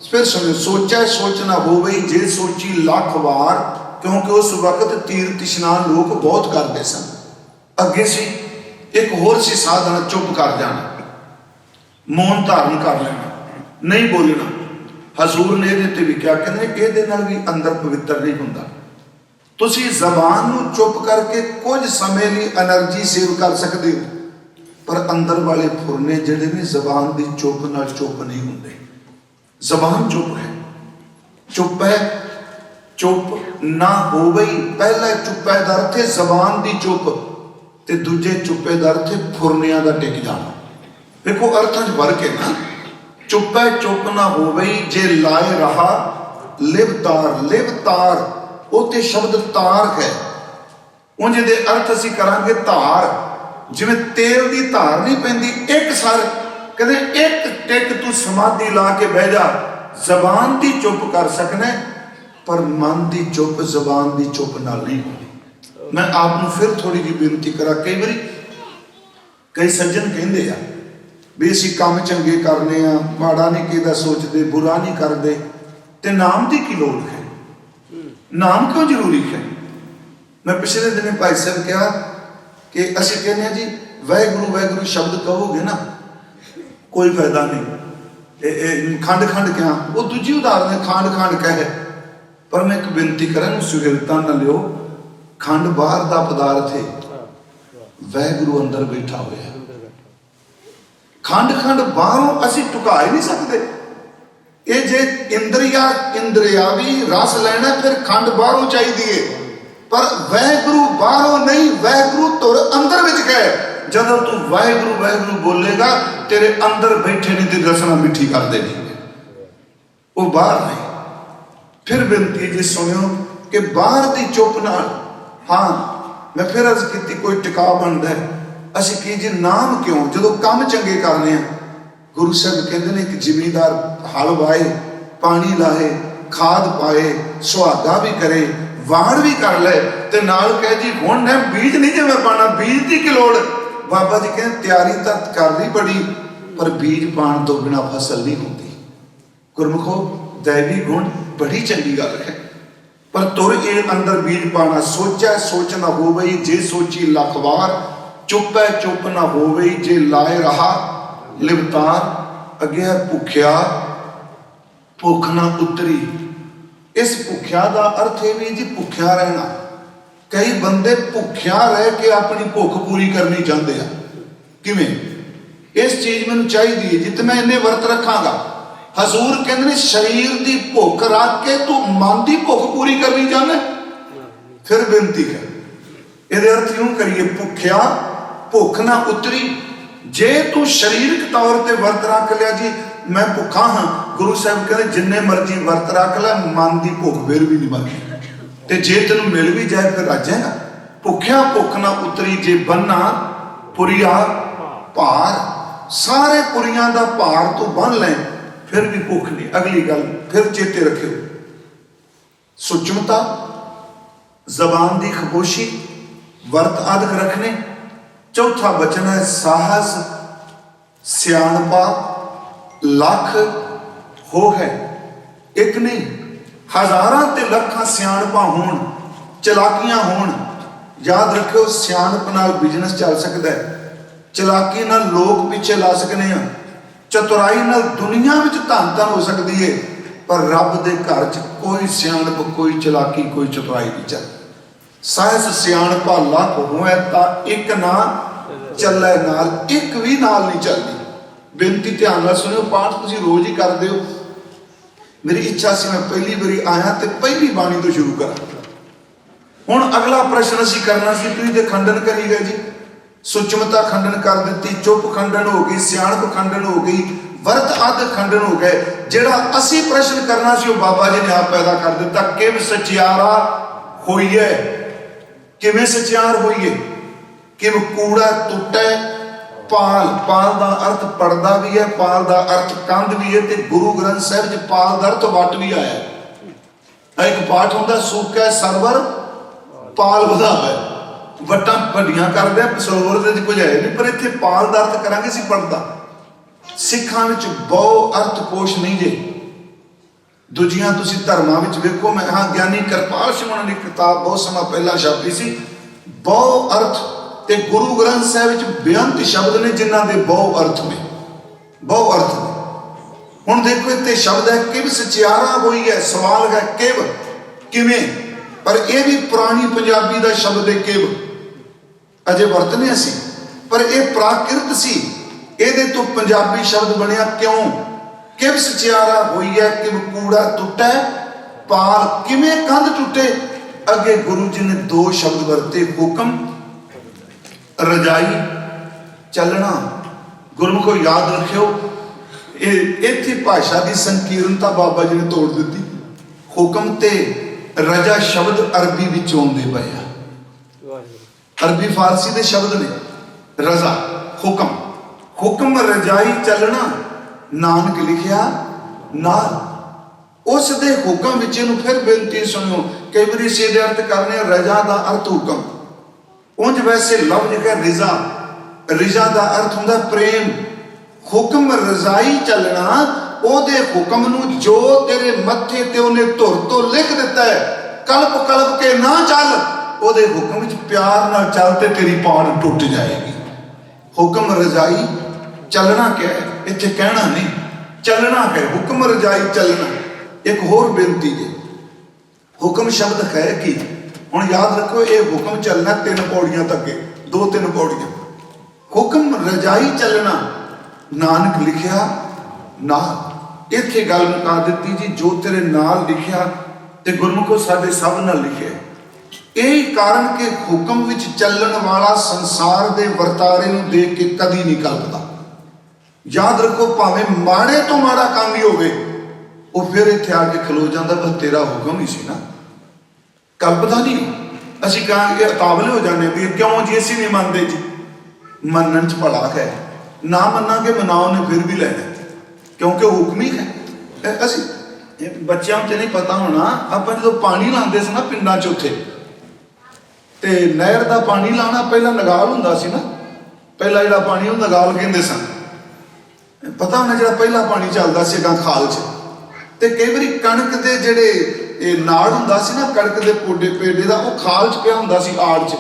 फिर सुनो, सोचा सोचना हो गई, जे सोची लख वार, क्योंकि उस वक्त तीर्थ स्नान लोग बहुत करते सन। अगे सी एक होर सी साधन, चुप कर जाना, मौन धारण कर लेना, नहीं बोलना। ਹਜ਼ੂਰ ਨੇ ਇਹਦੇ ਤੇ ਵੀ ਕਿਹਾ, ਕਹਿੰਦੇ ਇਹਦੇ ਨਾਲ ਵੀ ਅੰਦਰ ਪਵਿੱਤਰ ਨਹੀਂ ਹੁੰਦਾ। ਤੁਸੀਂ ਜ਼ਬਾਨ ਨੂੰ ਚੁੱਪ ਕਰਕੇ ਕੁਝ ਸਮੇਂ ਲਈ એનર્ਜੀ ਸੇਵ ਕਰ ਸਕਦੇ ਹੋ, ਪਰ ਅੰਦਰ ਵਾਲੇ ਫੁਰਨੇ ਜਿਹੜੇ ਨੇ ਜ਼ਬਾਨ ਦੀ ਚੁੱਪ ਨਾਲ ਚੁੱਪ ਨਹੀਂ ਹੁੰਦੇ। ਜ਼ਬਾਨ ਚੁੱਪ ਹੈ, ਚੁੱਪ ਹੈ, ਚੁੱਪ ਨਾ ਹੋਵੇ। ਪਹਿਲਾ ਚੁੱਪੇ ਦਾ ਅਰਥ ਹੈ ਜ਼ਬਾਨ ਦੀ ਚੁੱਪ, ਤੇ ਦੂਜੇ ਚੁੱਪੇ ਦਾ ਅਰਥ ਹੈ ਫੁਰਨਿਆਂ ਦਾ ਟਿਕ ਜਾਣਾ। ਦੇਖੋ ਅਰਥਾਂ 'ਚ ਫਰਕ ਹੈ ਨਾ। ਚੁੱਪੇ ਚੁੱਪ ਨਾ ਹੋਵੇ ਜੇ ਲਾਏ ਰਹਾ ਲਿਵ ਤਾਰ। ਲਿਵ ਤਾਰ ਉਹ ਤੇ ਸ਼ਬਦ ਤਾਰ ਹੈ। ਉਂਝ ਦੇ ਅਰਥ ਅਸੀਂ ਕਰਾਂਗੇ ਧਾਰ, ਜਿਵੇਂ ਤੇਲ ਦੀ ਧਾਰ ਨਹੀਂ ਪੈਂਦੀ ਇੱਕ ਸਰ, ਕਹਿੰਦੇ ਇੱਕ ਟਿਕ ਤੂੰ ਸਮਾਧੀ ਲਾ ਕੇ ਬਹਿ ਜਾ। ਜ਼ਬਾਨ ਦੀ ਚੁੱਪ ਕਰ ਸਕਣਾ, ਪਰ ਮਨ ਦੀ ਚੁੱਪ ਜ਼ਬਾਨ ਦੀ ਚੁੱਪ ਨਾਲ ਨਹੀਂ ਹੋਣੀ। ਮੈਂ ਆਪ ਨੂੰ ਫਿਰ ਥੋੜੀ ਜਿਹੀ ਬੇਨਤੀ ਕਰਾਂ, ਕਈ ਵਾਰੀ ਕਈ ਸੱਜਣ ਕਹਿੰਦੇ ਆ ਵੀ ਅਸੀਂ ਕੰਮ ਚੰਗੇ ਕਰਨੇ ਆ, ਮਾੜਾ ਨਹੀਂ ਕਿਹਦਾ ਸੋਚਦੇ, ਬੁਰਾ ਨਹੀਂ ਕਰਦੇ, ਤੇ ਨਾਮ ਦੀ ਕੀ ਲੋੜ ਹੈ? ਨਾਮ ਕਿਉਂ ਜ਼ਰੂਰੀ ਹੈ? ਮੈਂ ਪਿਛਲੇ ਦਿਨ ਭਾਈ ਸਾਹਿਬ ਕਿਹਾ ਕਿ ਅਸੀਂ ਕਹਿੰਦੇ ਹਾਂ ਜੀ ਵਾਹਿਗੁਰੂ ਵਾਹਿਗੁਰੂ ਸ਼ਬਦ ਕਹੋਗੇ ਨਾ ਕੋਈ ਫਾਇਦਾ ਨਹੀਂ। ਖੰਡ ਖੰਡ ਕਿਹਾ, ਉਹ ਦੂਜੀ ਉਦਾਹਰਨ ਹੈ, ਖੰਡ ਖੰਡ ਕਹੇ। ਪਰ ਮੈਂ ਇੱਕ ਬੇਨਤੀ ਕਰਾਂ, ਨੂੰ ਸੁਹਿਰਤਾ ਨਾ ਲਿਓ। ਖੰਡ ਬਾਹਰ ਦਾ ਪਦਾਰਥ ਹੈ, ਵਾਹਿਗੁਰੂ ਅੰਦਰ ਬੈਠਾ ਹੋਇਆ। ਖੰਡ ਖੰਡ ਬਾਹਰੋਂ ਅਸੀਂ ਟੁਕਾ ਹੀ ਨਹੀਂ ਸਕਦੇ। ਇਹ ਜੇ ਇੰਦਰਿਆਵੀ ਰਸ ਲੈਣਾ ਫਿਰ ਖੰਡ ਬਾਹਰੋਂ ਚਾਹੀਦੀ ਹੈ, ਪਰ ਵਾਹਿਗੁਰੂ ਬਾਹਰੋਂ ਨਹੀਂ, ਵਾਹਿਗੁਰੂ ਧੁਰ ਅੰਦਰ ਵਿੱਚ ਗਏ। ਜਦੋਂ ਤੂੰ ਵਾਹਿਗੁਰੂ ਵਾਹਿਗੁਰੂ ਬੋਲੇਗਾ, ਤੇਰੇ ਅੰਦਰ ਬੈਠੇ ਨੇ ਤੇ ਰਸਨਾ ਮਿੱਠੀ ਕਰ ਦੇਣੀ, ਉਹ ਬਾਹਰ ਨਹੀਂ। ਫਿਰ ਬੇਨਤੀ ਜੀ ਸੁਣਿਓ ਕਿ ਬਾਹਰ ਦੀ ਚੁੱਪ ਨਾਲ, ਹਾਂ ਮੈਂ ਫਿਰ ਅਰਜ਼ ਕੀਤੀ, ਕੋਈ ਟਿਕਾ ਬਣਦਾ ਹੈ। ਅਸੀਂ ਕੀ ਜੀ ਨਾਮ ਕਿਉਂ? ਜਦੋਂ ਕੰਮ ਚੰਗੇ ਕਰਨੇ ਆ, ਗੁਰੂ ਸਾਹਿਬ ਕਹਿੰਦੇ ਨੇ ਕਿ ਜ਼ਿਮੀਂਦਾਰ ਹਲ ਵਾਏ, ਪਾਣੀ ਲਾਏ, ਖਾਦ ਪਾਏ, ਸੁਹਾਗਾ ਵੀ ਕਰੇ, ਵਾੜ ਵੀ ਕਰ ਲੈ, ਤੇ ਨਾਲ ਕਹੇ ਜੀ ਹੁਣ ਮੈਂ ਬੀਜ ਨਹੀਂ ਜਿਵੇਂ ਪਾਣਾ, ਬੀਜ ਦੀ ਕੀ ਲੋੜ? ਬਾਬਾ ਜੀ ਕਹਿੰਦੇ ਤਿਆਰੀ ਤਾਂ ਕਰ ਲਈ ਬੜੀ, ਪਰ ਬੀਜ ਪਾਣ ਤੋਂ ਬਿਨਾਂ ਫਸਲ ਨਹੀਂ ਹੁੰਦੀ। ਗੁਰਮੁਖੋ ਦੈਵੀ ਗੁਣ ਬੜੀ ਚੰਗੀ ਗੱਲ ਹੈ, ਪਰ ਤੁਰ ਇਹ ਅੰਦਰ ਬੀਜ ਪਾਣਾ। ਸੋਚੈ ਸੋਚ ਨਾ ਹੋਵੇ ਜੇ ਸੋਚੀ ਲੱਖ ਵਾਰ, ਚੁੱਪੈ ਚੁੱਪ ਨਾ ਹੋਵੇ ਜੇ ਲਾਏ ਰਹਾ ਲਿਵਤਾਰ। ਅੱਗੇ ਹੈ ਭੁੱਖਿਆ ਭੁੱਖ ਨਾ ਉਤਰੀ। ਇਸ ਭੁੱਖਿਆ ਦਾ ਅਰਥ ਇਹ ਵੀ ਜੀ ਭੁੱਖਿਆ ਰਹਿਣਾ। ਕਈ ਬੰਦੇ ਭੁੱਖਿਆ ਰਹਿ ਕੇ ਆਪਣੀ ਭੁੱਖ ਪੂਰੀ ਕਰਨੀ ਚਾਹੁੰਦੇ ਆ। ਕਿਵੇਂ? ਇਸ ਚੀਜ਼ ਮੈਨੂੰ ਚਾਹੀਦੀ ਹੈ ਜਿੱਤੇ ਮੈਂ ਇੰਨੇ ਵਰਤ ਰੱਖਾਂਗਾ। ਹਜ਼ੂਰ ਕਹਿੰਦੇ ਨੇ ਸਰੀਰ ਦੀ ਭੁੱਖ ਰੱਖ ਕੇ ਤੂੰ ਮਨ ਦੀ ਭੁੱਖ ਪੂਰੀ ਕਰਨੀ ਚਾਹੁੰਦਾ। ਫਿਰ ਬੇਨਤੀ ਕਰ, ਇਹਦੇ ਅਰਥ ਇਉਂ ਕਰੀਏ, ਭੁੱਖਿਆ ਭੁੱਖ ਨਾ ਉਤਰੀ। ਜੇ ਤੂੰ ਸਰੀਰਕ ਤੌਰ ਤੇ ਵਰਤ ਰੱਖ ਲਿਆ ਜੀ ਮੈਂ ਭੁੱਖਾ ਹਾਂ, ਗੁਰੂ ਸਾਹਿਬ ਕਹਿੰਦੇ ਜਿੰਨੇ ਮਰਜ਼ੀ ਵਰਤ ਰੱਖ ਲੈ, ਮਨ ਦੀ ਭੁੱਖ ਫਿਰ ਵੀ ਨਹੀਂ ਮਰਦੀ, ਤੇ ਜੇ ਤੈਨੂੰ ਮਿਲ ਵੀ ਜਾਏ ਫਿਰ ਰੱਜ ਜਾਏਗਾ। ਭੁੱਖਿਆ ਭੁੱਖ ਨਾ ਉਤਰੀ ਜੇ ਬੰਨਾ ਪੁਰੀਆ ਭਾਰ। ਸਾਰੇ ਪੁਰੀਆਂ ਦਾ ਭਾਰ ਤੂੰ ਬੰਨ ਲੈ, ਫਿਰ ਵੀ ਭੁੱਖ ਨਹੀਂ। ਅਗਲੀ ਗੱਲ ਫਿਰ ਚੇਤੇ ਰੱਖਿਓ, ਸੁਚਮਤਾ, ਜ਼ਬਾਨ ਦੀ ਖਾਮੋਸ਼ੀ, ਵਰਤ ਆਦਿਕ ਰੱਖਣੇ। ਚੌਥਾ ਬਚਨ ਹੈ ਸਾਹਸ ਸਿਆਣਪਾ ਲੱਖ ਹੋ ਹੈ। ਇੱਕ ਨਹੀਂ ਹਜ਼ਾਰਾਂ ਤੇ ਲੱਖਾਂ ਸਿਆਣਪਾਂ ਹੋਣ, ਚਲਾਕੀਆਂ ਹੋਣ। ਯਾਦ ਰੱਖਿਓ ਸਿਆਣਪ ਨਾਲ ਬਿਜ਼ਨਸ ਚੱਲ ਸਕਦਾ ਹੈ, ਚਲਾਕੀ ਨਾਲ ਲੋਕ ਪਿੱਛੇ ਲਾ ਸਕਨੇ ਆ, ਚਤੁਰਾਈ ਨਾਲ ਦੁਨੀਆ ਵਿੱਚ ਧਨ ਧਨ ਹੋ ਸਕਦੀ ਹੈ, ਪਰ ਰੱਬ ਦੇ ਘਰ 'ਚ ਕੋਈ ਸਿਆਣਪ, ਕੋਈ ਚਲਾਕੀ, ਕੋਈ ਚਤੁਰਾਈ ਨਹੀਂ ਚੱਲਦੀ। ਸਾਹਸ ਸਿਆਣਪਾ ਲੱਖ ਹੋਏ ਤਾਂ ਇੱਕ ਨਾ ਚੱਲੇ ਨਾਲ, ਇੱਕ ਵੀ ਨਾਲ ਨਹੀਂ ਚੱਲਦੀ। ਬੇਨਤੀ ਧਿਆਨ ਨਾਲ ਸੁਣਿਓ, ਪਾਠ ਤੁਸੀਂ ਰੋਜ਼ ਹੀ ਕਰਦੇ ਹੋ। ਮੇਰੀ ਇੱਛਾ ਸੀ ਮੈਂ ਪਹਿਲੀ ਵਾਰੀ ਆਇਆ ਤੇ ਪਹਿਲੀ ਬਾਣੀ ਤੋਂ ਸ਼ੁਰੂ ਕਰਾਂ। ਹੁਣ ਅਗਲਾ ਪ੍ਰਸ਼ਨ ਅਸੀਂ ਕਰਨਾ ਸੀ, ਤੁਸੀਂ ਤੇ ਖੰਡਨ ਕਰੀ ਗਏ ਜੀ। ਸੁਚਮਤਾ ਖੰਡਨ ਕਰ ਦਿੱਤੀ, ਚੁੱਪ ਖੰਡਨ ਹੋ ਗਈ, ਸਿਆਣਪ ਖੰਡਨ ਹੋ ਗਈ, ਵਰਤ ਆਦਿ ਖੰਡਨ ਹੋ ਗਏ। ਜਿਹੜਾ ਅਸੀਂ ਪ੍ਰਸ਼ਨ ਕਰਨਾ ਸੀ ਉਹ ਬਾਬਾ ਜੀ ਨੇ ਆਪ ਪੈਦਾ ਕਰ ਦਿੱਤਾ। ਕਿਵ ਸਚਿਆਰਾ ਹੋਈਏ, ਕਿਵੇਂ ਸਚਿਆਰ ਹੋਈਏ? ਕਿਵ ਕੂੜਾ ਟੁੱਟੇ ਪਾਲ। ਪਾਲ ਦਾ ਅਰਥ ਪਰਦਾ ਵੀ ਹੈ, ਪਾਲ ਦਾ ਅਰਥ ਕੰਧ ਵੀ ਹੈ, ਤੇ ਗੁਰੂ ਗ੍ਰੰਥ ਸਾਹਿਬ 'ਚ ਪਾਲ ਦਾ ਅਰਥ ਵੱਟ ਵੀ ਆਇਆ। ਇੱਕ ਪਾਠ ਹੁੰਦਾ ਸੂਕੈ ਸਰਵਰ ਪਾਲ ਵਧਾਵੇ। ਵੱਟਾਂ ਵੱਡੀਆਂ ਕਰਦੇ ਆ, ਸਰੋਵਰ ਦੇ ਕੁਝ ਹੈ ਨਹੀਂ, ਪਰ ਇੱਥੇ ਪਾਲ ਦਾ ਅਰਥ ਕਰਾਂਗੇ ਅਸੀਂ ਪਰਦਾ। ਸਿੱਖਾਂ ਵਿੱਚ ਬਹੁ ਅਰਥ ਕੋਸ਼ ਨਹੀਂ ਜੇ। ਦੂਜੀਆਂ ਤੁਸੀਂ ਧਰਮਾਂ ਵਿੱਚ ਵੇਖੋ, ਮੈਂ ਹਾਂ ਗਿਆਨੀ ਕਿਰਪਾਲ ਸਿੰਘ ਉਹਨਾਂ ਦੀ ਕਿਤਾਬ ਬਹੁਤ ਸਮਾਂ ਪਹਿਲਾਂ ਛਾਪੀ ਸੀ, ਬਹੁ ਅਰਥ। ਤੇ ਗੁਰੂ ਗ੍ਰੰਥ ਸਾਹਿਬ ਵਿੱਚ ਬੇਅੰਤ ਸ਼ਬਦ ਨੇ ਜਿਨ੍ਹਾਂ ਦੇ ਬਹੁ ਅਰਥ ਨੇ, ਬਹੁ ਅਰਥ ਨੇ। ਹੁਣ ਦੇਖੋ ਇੱਥੇ ਸ਼ਬਦ ਹੈ ਕਿਵ ਸਚਿਆਰਾ ਹੋਈ ਹੈ, ਸਵਾਲ ਹੈ ਕਿਵ ਕਿਵੇਂ, ਪਰ ਇਹ ਵੀ ਪੁਰਾਣੀ ਪੰਜਾਬੀ ਦਾ ਸ਼ਬਦ ਹੈ ਕਿਵ, ਅਜੇ ਵਰਤਨੇ ਅਸੀਂ, ਪਰ ਇਹ ਪ੍ਰਾਕਿਰਤ ਸੀ, ਇਹਦੇ ਤੋਂ ਪੰਜਾਬੀ ਸ਼ਬਦ ਬਣਿਆ ਕਿਉਂ। ਕਿਵ ਸਚਿਆਰਾ ਹੋਈ ਹੈ, ਕਿਵ ਕੂੜਾ ਟੁੱਟੈ ਪਾਲ, ਕਿਵੇਂ ਕੰਧ ਟੁੱਟੇ। ਅੱਗੇ ਗੁਰੂ ਜੀ ਨੇ ਦੋ ਸ਼ਬਦ ਵਰਤੇ, ਹੁਕਮ ਰਜਾਈ ਚੱਲਣਾ। ਗੁਰਮੁਖੋ ਯਾਦ ਰੱਖਿਓ, ਇਹ ਇੱਥੇ ਭਾਸ਼ਾ ਦੀ ਸੰਕੀਰਨਤਾ ਬਾਬਾ ਜੀ ਨੇ ਤੋੜ ਦਿੱਤੀ। ਹੁਕਮ ਤੇ ਰਜਾ ਸ਼ਬਦ ਅਰਬੀ ਵਿੱਚੋਂ ਆਉਂਦੇ ਪਏ ਆ, ਅਰਬੀ ਫਾਰਸੀ ਦੇ ਸ਼ਬਦ ਨੇ। ਰਜ਼ਾ ਹੁਕਮ, ਹੁਕਮ ਰਜਾਈ ਚੱਲਣਾ, ਨਾਨਕ ਲਿਖਿਆ ਨਾਲ। ਉਸ ਦੇ ਹੁਕਮ ਵਿੱਚ ਇਹਨੂੰ ਫਿਰ ਬੇਨਤੀ ਸੁਣਿਓ, ਕਈ ਵਾਰੀ ਸਿੱਧੇ ਅਰਥ ਕਰਨੇ ਰਜਾ ਦਾ ਅਰਥ ਹੁਕਮ, ਉਂਝ ਵੈਸੇ ਲਫ਼ਜ਼ ਹੈ ਰਿਜ਼ਾ, ਰਿਜ਼ਾ ਦਾ ਅਰਥ ਹੁੰਦਾ ਪ੍ਰੇਮ। ਹੁਕਮ ਰਜ਼ਾਈ ਚੱਲਣਾ, ਉਹਦੇ ਹੁਕਮ ਨੂੰ ਜੋ ਤੇਰੇ ਮੱਥੇ ਤੇ ਉਹਨੇ ਧੁਰ ਤੋਂ ਲਿਖ ਦਿੱਤਾ ਹੈ, ਕਲਪ ਕਲਪ ਕੇ ਨਾ ਚੱਲ, ਉਹਦੇ ਹੁਕਮ ਵਿੱਚ ਪਿਆਰ ਨਾਲ ਚੱਲ ਤੇ ਤੇਰੀ ਪੌੜ ਟੁੱਟ ਜਾਏਗੀ। ਹੁਕਮ ਰਜ਼ਾਈ ਚੱਲਣਾ ਕਿਹਾ ਹੈ, ਇੱਥੇ ਕਹਿਣਾ ਨਹੀਂ, ਚੱਲਣਾ ਹੈ, ਹੁਕਮ ਰਜ਼ਾਈ ਚੱਲਣਾ। ਇੱਕ ਹੋਰ ਬੇਨਤੀ ਜੇ, ਹੁਕਮ ਸ਼ਬਦ ਹੈ ਕੀ, ਹੁਣ ਯਾਦ ਰੱਖੋ ਇਹ ਹੁਕਮ ਚੱਲਣਾ 3 ਪੌੜੀਆਂ ਤੱਕ, 2-3 ਪੌੜੀਆਂ। ਹੁਕਮ ਰਜਾਈ ਚੱਲਣਾ, ਨਾਨਕ ਲਿਖਿਆ ਨਾਲ। ਇੱਥੇ ਗੱਲ ਮੁਕਾ ਦਿੱਤੀ ਜੀ, ਜੋ ਤੇਰੇ ਨਾਲ ਲਿਖਿਆ ਤੇ ਗੁਰਮੁਖੋ ਸਾਡੇ ਸਭ ਨਾਲ ਲਿਖਿਆ। ਇਹ ਕਾਰਨ ਕਿ ਹੁਕਮ ਵਿੱਚ ਚੱਲਣ ਵਾਲਾ ਸੰਸਾਰ ਦੇ ਵਰਤਾਰੇ ਨੂੰ ਦੇਖ ਕੇ ਕਦੀ ਨਹੀਂ ਕਲਪਦਾ। ਯਾਦ ਰੱਖੋ, ਭਾਵੇਂ ਮਾੜੇ ਤੋਂ ਮਾੜਾ ਕੰਮ ਹੀ ਹੋਵੇ, ਉਹ ਫਿਰ ਇੱਥੇ ਆ ਕੇ ਖਲੋ ਜਾਂਦਾ, ਬਸ ਤੇਰਾ ਹੁਕਮ ਹੀ ਸੀ ਨਾ, ਕਲਪਦਾ ਨਹੀਂ। ਅਸੀਂ ਕਹਾਂਗੇ ਅਤਾਵਲੇ ਹੋ ਜਾਂਦੇ ਵੀ ਕਿਉਂ ਜੀ, ਅਸੀਂ ਨਹੀਂ ਮੰਨਦੇ ਜੀ। ਮੰਨਣ 'ਚ ਭਲਾ ਹੈ, ਨਾ ਮੰਨਾਂਗੇ ਮਨਾਓ ਨੇ ਫਿਰ ਵੀ ਲੈਣਾ, ਕਿਉਂਕਿ ਹੁਕਮ ਹੀ ਹੈ। ਅਸੀਂ ਬੱਚਿਆਂ ਨੂੰ ਨਹੀਂ ਪਤਾ ਹੋਣਾ, ਆਪਾਂ ਜਦੋਂ ਪਾਣੀ ਲਾਉਂਦੇ ਸੀ ਨਾ ਪਿੰਡਾਂ 'ਚ, ਉੱਥੇ ਤੇ ਨਹਿਰ ਦਾ ਪਾਣੀ ਲਾਉਣਾ ਪਹਿਲਾਂ ਨਗਾਲ ਹੁੰਦਾ ਸੀ ਨਾ, ਪਹਿਲਾਂ ਜਿਹੜਾ ਪਾਣੀ ਉਹ ਨਗਾਲ ਕਹਿੰਦੇ ਸਨ, ਪਤਾ ਹੋਣਾ ਜਿਹੜਾ ਪਹਿਲਾ ਪਾਣੀ ਚੱਲਦਾ ਸੀ ਅਗਾਂ ਖਾਲ 'ਚ। ਤੇ ਕਈ ਵਾਰੀ ਕਣਕ ਦੇ ਜਿਹੜੇ ਇਹ ਨਾੜ ਹੁੰਦਾ ਸੀ ਨਾ, ਕਣਕ ਦੇ ਪੋਡੇ ਪੇਡੇ ਦਾ, ਉਹ ਖਾਲ 'ਚ ਪਿਆ ਹੁੰਦਾ ਸੀ ਆੜ 'ਚ।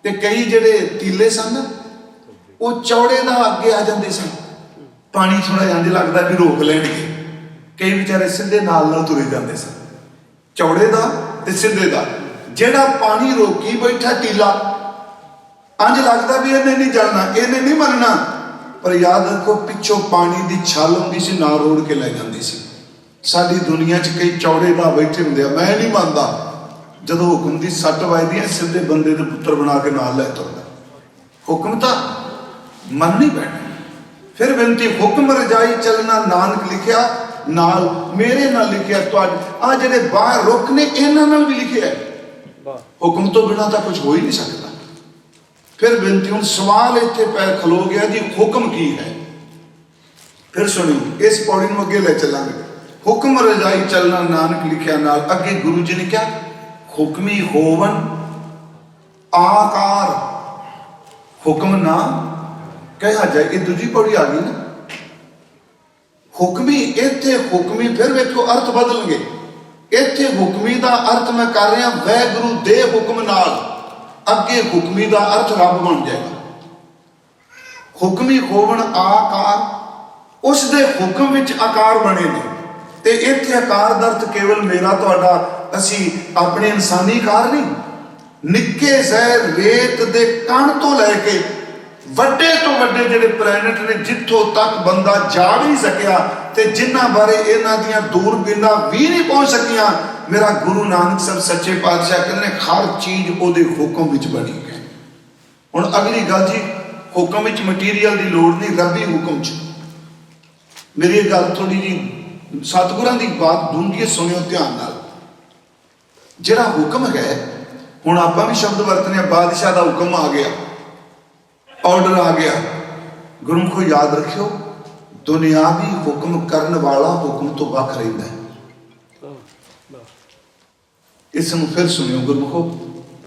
ਤੇ ਕਈ ਜਿਹੜੇ ਤੀਲੇ ਸਨ ਉਹ ਚੌੜੇ ਦਾ ਅੱਗੇ ਆ ਜਾਂਦੇ ਸਨ, ਪਾਣੀ ਥੋੜਾ ਇੰਝ ਲੱਗਦਾ ਵੀ ਰੋਕ ਲੈਣਗੇ, ਕਈ ਵਿਚਾਰੇ ਸਿੱਧੇ ਨਾਲ ਤੁਰੇ ਜਾਂਦੇ ਸਨ, ਚੌੜੇ ਦਾ ਤੇ ਸਿੱਧੇ ਦਾ। ਜਿਹੜਾ ਪਾਣੀ ਰੋਕੀ ਬੈਠਾ ਟੀਲਾ, ਇੰਝ ਲੱਗਦਾ ਵੀ ਇਹਨੇ ਨਹੀਂ ਜਾਣਾ, ਇਹਨੇ ਨਹੀਂ ਮੰਨਣਾ, ਪਰ ਯਾਦ ਰੱਖੋ ਪਿੱਛੋਂ ਪਾਣੀ ਦੀ ਛਾਲ ਹੁੰਦੀ ਸੀ, ਨਾਲ ਰੋੜ ਕੇ ਲੈ ਜਾਂਦੀ ਸੀ। ਸਾਡੀ ਦੁਨੀਆ 'ਚ ਕਈ ਚੌੜੇ ਦਾ ਬੈਠੇ ਹੁੰਦੇ ਆ, ਮੈਂ ਨਹੀਂ ਮੰਨਦਾ, ਜਦੋਂ ਹੁਕਮ ਦੀ ਸੱਟ ਵੱਜਦੀ ਹੈ ਸਿੱਧੇ ਬੰਦੇ ਦੇ ਪੁੱਤਰ ਬਣਾ ਕੇ ਨਾਲ ਲੈ ਤੁਰਦਾ। ਹੁਕਮ ਤਾਂ ਮੰਨਣੀ ਪੈਣਾ। ਫਿਰ ਬੇਨਤੀ, ਹੁਕਮ ਰਜਾਈ ਚੱਲਣਾ, ਨਾਨਕ ਲਿਖਿਆ ਨਾਲ, ਮੇਰੇ ਨਾਲ ਲਿਖਿਆ, ਤੁਹਾਡੇ ਆ ਜਿਹੜੇ ਬਾਹਰ ਰੁੱਖ ਨੇ ਇਹਨਾਂ ਨਾਲ ਵੀ ਲਿਖਿਆ। ਹੁਕਮ ਤੋਂ ਬਿਨਾਂ ਤਾਂ ਕੁਝ ਹੋ ਹੀ ਨਹੀਂ ਸਕਦਾ। ਫਿਰ ਬੇਨਤੀ, ਹੁਣ ਸਵਾਲ ਇੱਥੇ ਪੈ ਖਲੋ ਗਿਆ ਜੀ, ਹੁਕਮ ਕੀ ਹੈ। ਫਿਰ ਸੁਣਿਓ, ਇਸ ਪੌੜੀ ਨੂੰ ਅੱਗੇ ਲੈ ਚੱਲਾਂਗੇ। ਹੁਕਮ ਰਜਾਈ ਚੱਲਣਾ, ਨਾਨਕ ਲਿਖਿਆ ਨਾਲ। ਅੱਗੇ ਗੁਰੂ ਜੀ ਨੇ ਕਿਹਾ, ਹੁਕਮੀ ਹੋਵਨ ਆਕਾਰ, ਹੁਕਮ ਨਾ ਕਿਹਾ ਜਾਏ। ਇਹ ਦੂਜੀ ਪੌੜੀ ਆ ਗਈ ਨਾ, ਹੁਕਮੀ। ਇੱਥੇ ਹੁਕਮੀ, ਫਿਰ ਵੇਖੋ ਅਰਥ ਬਦਲਣਗੇ। ਇੱਥੇ ਹੁਕਮੀ ਦਾ ਅਰਥ ਮੈਂ ਕਰ ਰਿਹਾ ਵਾਹਿਗੁਰੂ ਦੇ ਹੁਕਮ ਨਾਲ, ਅੱਗੇ ਹੁਕਮੀ ਦਾ ਅਰਥ ਰੱਬ ਬਣ ਜਾਏਗਾ। ਹੁਕਮੀ ਹੋਵਨ ਆਕਾਰ, ਉਸ ਦੇ ਹੁਕਮ ਵਿੱਚ ਆਕਾਰ ਬਣੇ ਨੇ। ਤੇ ਇੱਥੇ ਆਕਾਰ ਦਾ ਅਰਥ ਕੇਵਲ ਮੇਰਾ ਤੁਹਾਡਾ, ਅਸੀਂ ਆਪਣੇ ਇਨਸਾਨੀ ਆਕਾਰ ਨਹੀਂ, ਨਿੱਕੇ ਜ਼ਹਿਰ ਰੇਤ ਦੇ ਕਣ ਤੋਂ ਲੈ ਕੇ ਵੱਡੇ ਤੋਂ ਵੱਡੇ ਜਿਹੜੇ ਪਲੈਨਟ ਨੇ, ਜਿੱਥੋਂ ਤੱਕ ਬੰਦਾ ਜਾ ਵੀ ਨਹੀਂ ਸਕਿਆ ਤੇ ਜਿਨ੍ਹਾਂ ਬਾਰੇ ਇਹਨਾਂ ਦੀਆਂ ਦੂਰਬੀਨਾਂ ਵੀ ਨਹੀਂ ਪਹੁੰਚ ਸਕੀਆਂ, ਮੇਰਾ ਗੁਰੂ ਨਾਨਕ ਸਾਹਿਬ ਸੱਚੇ ਪਾਤਸ਼ਾਹ ਕਹਿੰਦੇ ਨੇ ਹਰ ਚੀਜ਼ ਉਹਦੇ ਹੁਕਮ ਵਿੱਚ ਬਣੀ ਹੈ। ਹੁਣ ਅਗਲੀ ਗੱਲ ਜੀ, ਹੁਕਮ ਵਿੱਚ ਮਟੀਰੀਅਲ ਦੀ ਲੋੜ ਨਹੀਂ, ਰੱਬੀ ਹੁਕਮ 'ਚ। ਮੇਰੀ ਇਹ ਗੱਲ ਥੋੜੀ ਜੀ ਸਤਿਗੁਰਾਂ ਦੀ ਬਾਤ ਡੂੰਘੀ ਸੁਣਿਓ ਧਿਆਨ ਨਾਲ। ਜਿਹੜਾ ਹੁਕਮ ਹੈ, ਹੁਣ ਆਪਾਂ ਵੀ ਸ਼ਬਦ ਵਰਤਨੇ, ਬਾਦਸ਼ਾਹ ਦਾ ਹੁਕਮ ਆ ਗਿਆ, ਆਰਡਰ ਆ ਗਿਆ। ਗੁਰਮੁਖੋ ਯਾਦ ਰੱਖਿਓ, ਦੁਨਿਆਵੀ ਹੁਕਮ ਕਰਨ ਵਾਲਾ ਹੁਕਮ ਤੋਂ ਵੱਖ ਰਹਿੰਦਾ ਹੈ। ਇਸ ਨੂੰ ਫਿਰ ਸੁਣਿਓ ਗੁਰਮੁਖੋ।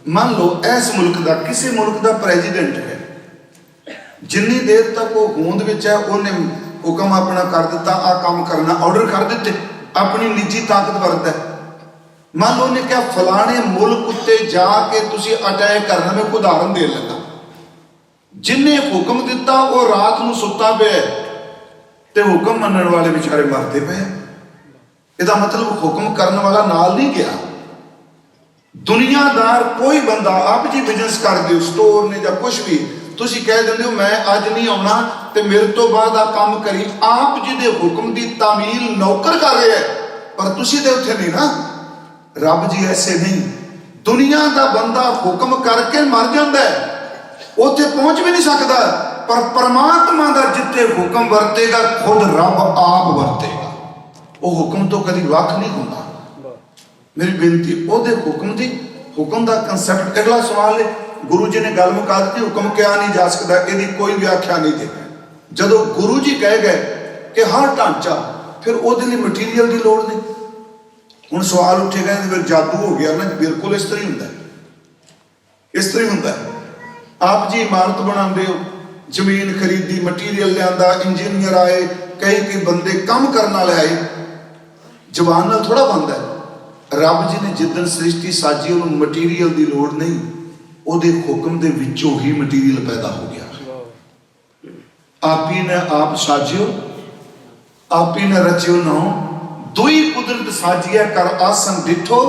ਮੰਨ ਲਓ ਇਸ ਮੁਲਕ ਦਾ, ਕਿਸੇ ਮੁਲਕ ਦਾ ਪ੍ਰੈਜ਼ੀਡੈਂਟ ਹੈ, ਜਿੰਨੀ ਦੇਰ ਤੱਕ ਉਹ ਹੋਂਦ ਵਿੱਚ ਹੈ, ਉਹਨੇ ਹੁਕਮ ਆਪਣਾ ਕਰ ਦਿੱਤਾ, ਆਹ ਕੰਮ ਕਰਨਾ, ਆਰਡਰ ਕਰ ਦਿੱਤੇ, ਆਪਣੀ ਨਿੱਜੀ ਤਾਕਤ ਵਰਤਦਾ। ਮੰਨ ਲਓ ਉਹਨੇ ਕਿਹਾ ਫਲਾਣੇ ਮੁਲਕ ਉੱਤੇ ਜਾ ਕੇ ਤੁਸੀਂ ਅਟੈਕ ਕਰਨਾ। ਮੈਂ ਉਦਾਹਰਨ ਦੇ ਲੈਂਦਾ, ਜਿੰਨੇ ਹੁਕਮ ਦਿੱਤਾ ਉਹ ਰਾਤ ਨੂੰ ਸੁੱਤਾ ਪਿਆ, ते हुक्म मनण वाले बेचारे मरते पे। ਇਹਦਾ मतलब हुक्म करने वाला नाल नहीं गया। दुनियादार कोई बंदा आप जी बिजनेस करते हो स्टोर ने या कुछ भी, तुसी कह देंगे हो मैं अज नहीं आना ते मेरे तो बाद आ काम करी, आप जी दे हुक्म की तामील नौकर कर रहे हैं, पर तुसी ते उत्थे नहीं ना। रब जी ऐसे नहीं, दुनिया का बंदा हुक्म करके मर जाता है, उत्थे पहुंच भी नहीं सकता, पर परमात्मा का जिथे हुक्म वरतेगा खुद रब आप वरतेगा। वो हुक्म तो कभी वख नहीं होता। मेरी बेनती ओदे हुक्म दी, हुक्म का कंसैप्ट। अगला सवाल है, गुरु जी ने गल मुका दी, हुक्म क्या नहीं जा सकता, यदि कोई व्याख्या नहीं दे। जदों गुरु जी कह गए कि हर ढांचा, फिर ओदे लिए मटीरियल की लोड़ नहीं। हुण सवाल उठेगा फिर जादू हो गया ना? बिल्कुल इस तरह ही होंदा है, इस तरह ही होंदा है। आप जी इमारत बनाते हो, जमीन खरीदी, मटीरियल लिया, इंजीनियर आए, कई बंदे काम करने वाले आए, जवान नाल थोड़ा बनता है। रब जी ने जिदन सृष्टि साजी उन्होंने मटीरियल की लोड़ नहीं, ਉਹਦੇ हुक्म दे विचों ही मटीरियल पैदा हो गया। आप ही ने आप साजियो, आप ही ने रचियो नौ, दुई कुदरत साजिया कर आसन डिठो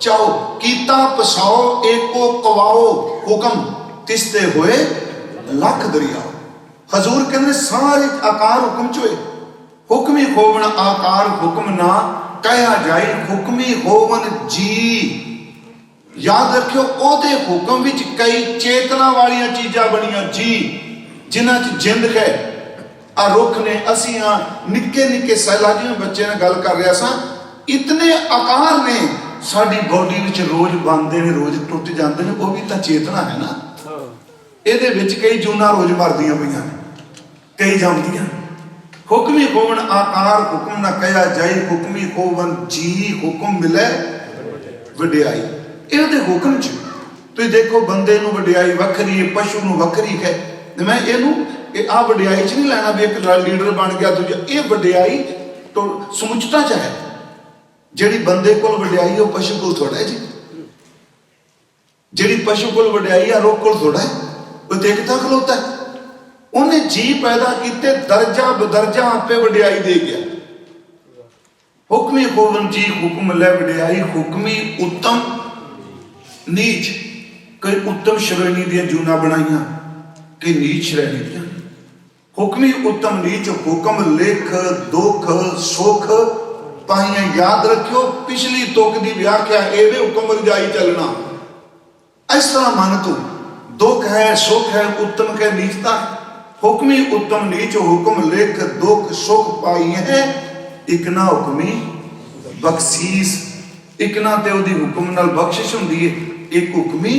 चाओ, कीता पसाओ एको कवाओ, हुक्म तिसते होए लख दरियाओ। हजूर कहते सारे आकार हुक्म चोए, हुक्मी होवन आकार हुक्म ना कहा जाए, हुक्मी होवन जी। याद रखियो ओदे हुक्म विच कई चेतना वाली चीज़ां बनिया जी, जिन्हां च जिंद है। आ रुख ने, असी हाँ निक्के निक्के सैला, जिवें बच्चे ने गल कर रहा सा, इतने आकार ने साडी बॉडी विच रोज बनते हैं, रोज टुट जाते हैं, वो भी तो चेतना है ना। ਇਹਦੇ ਵਿੱਚ कई जूना रोज मरदियां पईयां ने, कई जमदियां। हुक्मी होवन आकार हुक्म ना कहा जाए, हुक्मी होवन जी हुक्म मिले वडियाई। ਇਹਦੇ हुक्म च तुसीं देखो बंदे नूं वडियाई वखरी है, पशु नूं वखरी है। मैं ਇਹਨੂੰ आ वडियाई च नहीं लेना भी एक लीडर बन गया दूजा, ये वडियाई तो समुचता च है। जिहड़ी बंदे कोल वडियाई है पशु कोल थोड़ा है जी, जिहड़ी पशु कोल वडियाई है रुख कोल थोड़ा है। वो देखता खलोता है, उन्हें जी पैदा किते, दर्जा बदर्जा आपे वडियाई दे गया। हुक्मी होवन जी हुक्म ले वडियाई, हुक्मी उत्तम नीच, कई उत्तम श्रेणी दी जूना बनाइया, कई नीच श्रेणी दी। हुक्मी उत्तम नीच, हुक्म लेख दुख सुख पाइया। याद रखियो पिछली तुक दी व्याख्या एवे हुक्म रजाई चलना। इस तरह मन तू दुख है सुख है, उत्तम के नीचता है। हुक्मी उत्तम नीच, हुक्म लेख दुख सुख पाई है, एक ना हुक्मी बख्शीस, एक ना ते उहदी हुक्म नाल बख्शिश हुंदी है, एक हुक्मी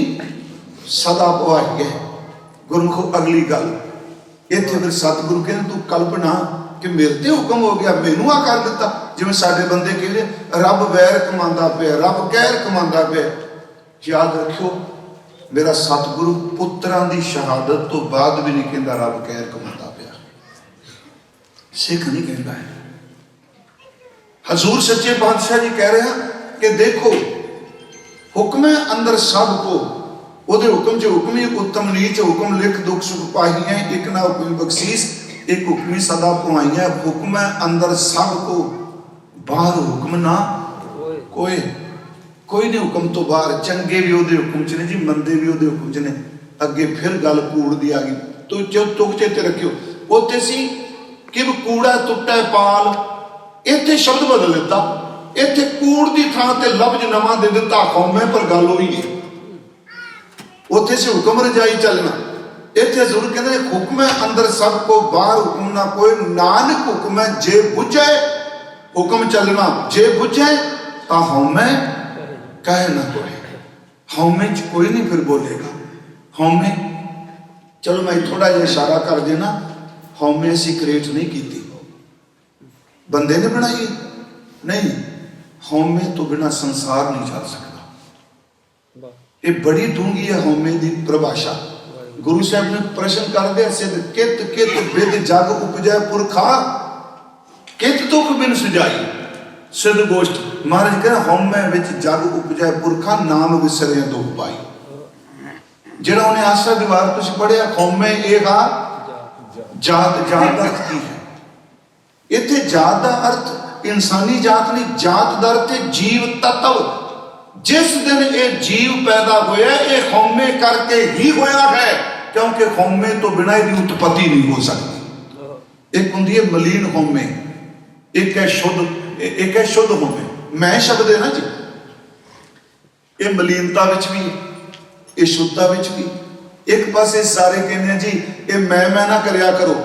सदा पवाई है। गुरमुखो अगली गल इत्थे फिर सतगुरु कहते तू कल्पना कि मेरे ते हुक्म हो गया, मैनू आ कर दिता। जिवें साडे बंदे कहते रब वैर कमांदा पिया, रब कहर कमांदा पिया। याद रखियो मेरा सतगुरु पुत्रां दी शहादत तो बाद भी नहीं कहता रब कहर कमांदा पिया, सिख नहीं कहता है। हजूर सच्चे पातशाह जी कह रहे हैं कि देखो हुक्म है अंदर सब को, ओदे हुक्म च हुक्मी उत्तम नीच, हुक्म लिख दुख सुख पाई है, एक ना हुक्मी बख्शीस, एक हुक्मी सदा पुआई है। हुक्म है अंदर सब को, बाहर हुक्म ना कोई, कोई नहीं हुक्म तो बाहर। चंगे भी ओदे हुक्म च ने जी, मंदे भी ओदे हुक्म च ने। अगे फिर गल कूड़ दी आ गई, तो जो तुक चेते रखियो उत्थे सी कि कूड़ा टुटा पाल, इत्थे शब्द बदल दिता, इत्थे कूड़ की थां ते लफ्ज नवां दे दिता, कौमे पर गल होई है। उत्थे से हुक्म रजाई चलना, इत्थे जरूर कहते हुक्म है अंदर सब को, बाहर हुक्म ना कोई। नानक हुक्म है जे बुझे हुक्म चलना, जे बुझे ता हौमे कहे ना कोई। हौमे च कोई नहीं फिर बोलेगा। हौमे चलो मैं थोड़ा जिहा इशारा कर देना, हौमे असीं क्रिएट नहीं की, बंदे ने बनाई नहीं। हौमे तो बिना संसार नहीं चल सकता। ये बड़ी डूंगी है हौमे की परिभाषा। गुरु साहब ने प्रश्न कर दिया, सिद्ध कित कित बिद जग उपजै पुरखा, कित दुख बिन सुझाई सिद्ध गोष्ठ। महाराज कह हौमे विच जग उपजै पुरखा, नाम विसरिया दुख पाई। जिहड़ा उन्हें आशा दीवार तुसीं पढ़िया, हौमे ये हा जात जात अर्थ की है। इत्थे जात का अर्थ इंसानी जात नहीं, जात का अर्थ है जीव तत्व। जिस दिन ये जीव पैदा होया ये हौमे करके ही होया है, क्योंकि हौमे तो बिना इसकी उत्पत्ति नहीं हो सकती। एक होंदी है मलीन हौमे, एक है शुद्ध, एक है शुद्ध हौमे। मैं शब्द है ना जी, ये मलीनता विच भी, ये शुद्धता विच भी। एक पासे सारे कहने जी ये मैं ना करया करो,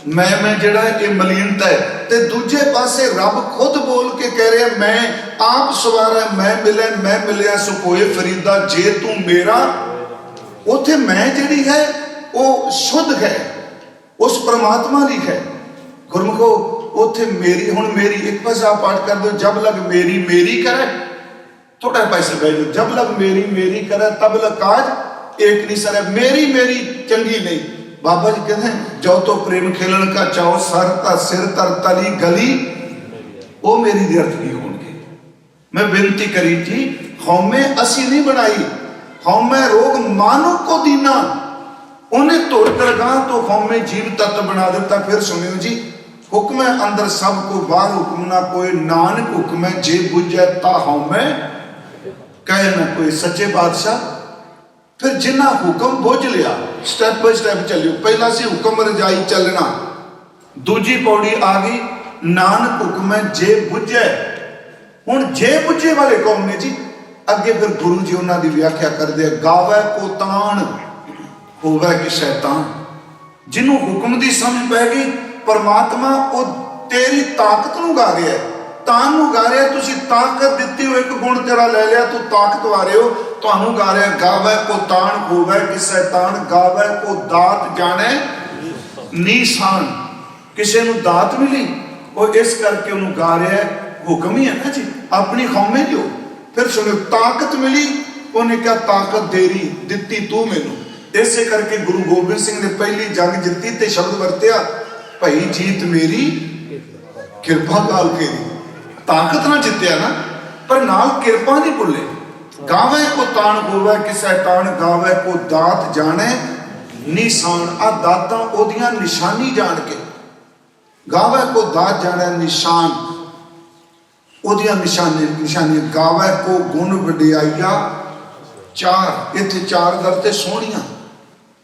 मैं जिहड़ा ये मलीनता है, ते दूजे पासे रब खुद बोल के कह रहे मैं आप सवारा, मैं मिलिया सुकोए फरीदा जे तू मेरा। उथे मैं जिहड़ी है वो शुद्ध है, उस परमात्मा ली है। गुरमुखो उथे मेरी, हुण मेरी एक पास आप पाठ कर दो, जब लग मेरी मेरी करे, थोड़ा पैसे बह जाओ, जब लग मेरी मेरी करे तब लग काज एक नहीं सर, मेरी मेरी चंगी नहीं। बाबा जी कहते हैं जो तो प्रेम खेलन का चाहो सर ता सिर तर तली गली, वो मेरी दी अर्थ नहीं होंगे। मैं बेनती करी थी, हौमे असी नहीं बनाई, हौमे रोग मानो को दीना, उन्हें तोड़ कर गां तो हौमे जीव तत्व बना देता। फिर सुनियो जी, हुक्म है अंदर सब को बाहर हुक्म ना कोई, नानक हुक्म है जे बुझे ता हौमे कहे ना कोई। सच्चे बादशाह फिर जिन्ना हुक्म बुझ लिया, स्टेप बाय स्टेप चलियो। पहला सी हुक्म रजाई चलना, दूजी पौड़ी आ गई नानक हुक्म है जे बुझे। हुण जे बुझे वाले कौन ने जी? अगे फिर गुरु जी उन्हां दी व्याख्या करदे, गावे को तान होवे कि शैतान। जिन्हों हुक्म दी समझ पै गई, परमात्मा वो तेरी ताकत नूं गा रहा है, तान नूं गा रहा है। तुसी ताकत दित्ती हो, एक गुण तेरा ले लिया, तू ताकत वारे हो, तुहानू गा रहा है गावे को तान होवे कि शैतान, गावे को दात जाने निशान। किसी नूं दात मिली और इस करके उन्होंने गा रहा है, हुक्म ही है ना जी, अपनी खौमे जो। फिर सुनो, ताकत मिली, उन्हें क्या ताकत देरी दित्ती तू मैनू। इसे करके गुरु गोबिंद सिंह ने पहली जंग जित्ती ते शब्द वरत्या, भाई जीत मेरी किरपा काल के दी। ताकत ना जित्या ना, पर नाल किरपा नहीं भुले। गावे को तान होवे कि शैतान, गावे को दात जाने निशान। आ दातां ओदियां निशानी जान के, गावे को दात जाने निशान, ओदियां निशानी। गावे को गुण वडियाइया चार, इत्थे चार दरते सोहणियां,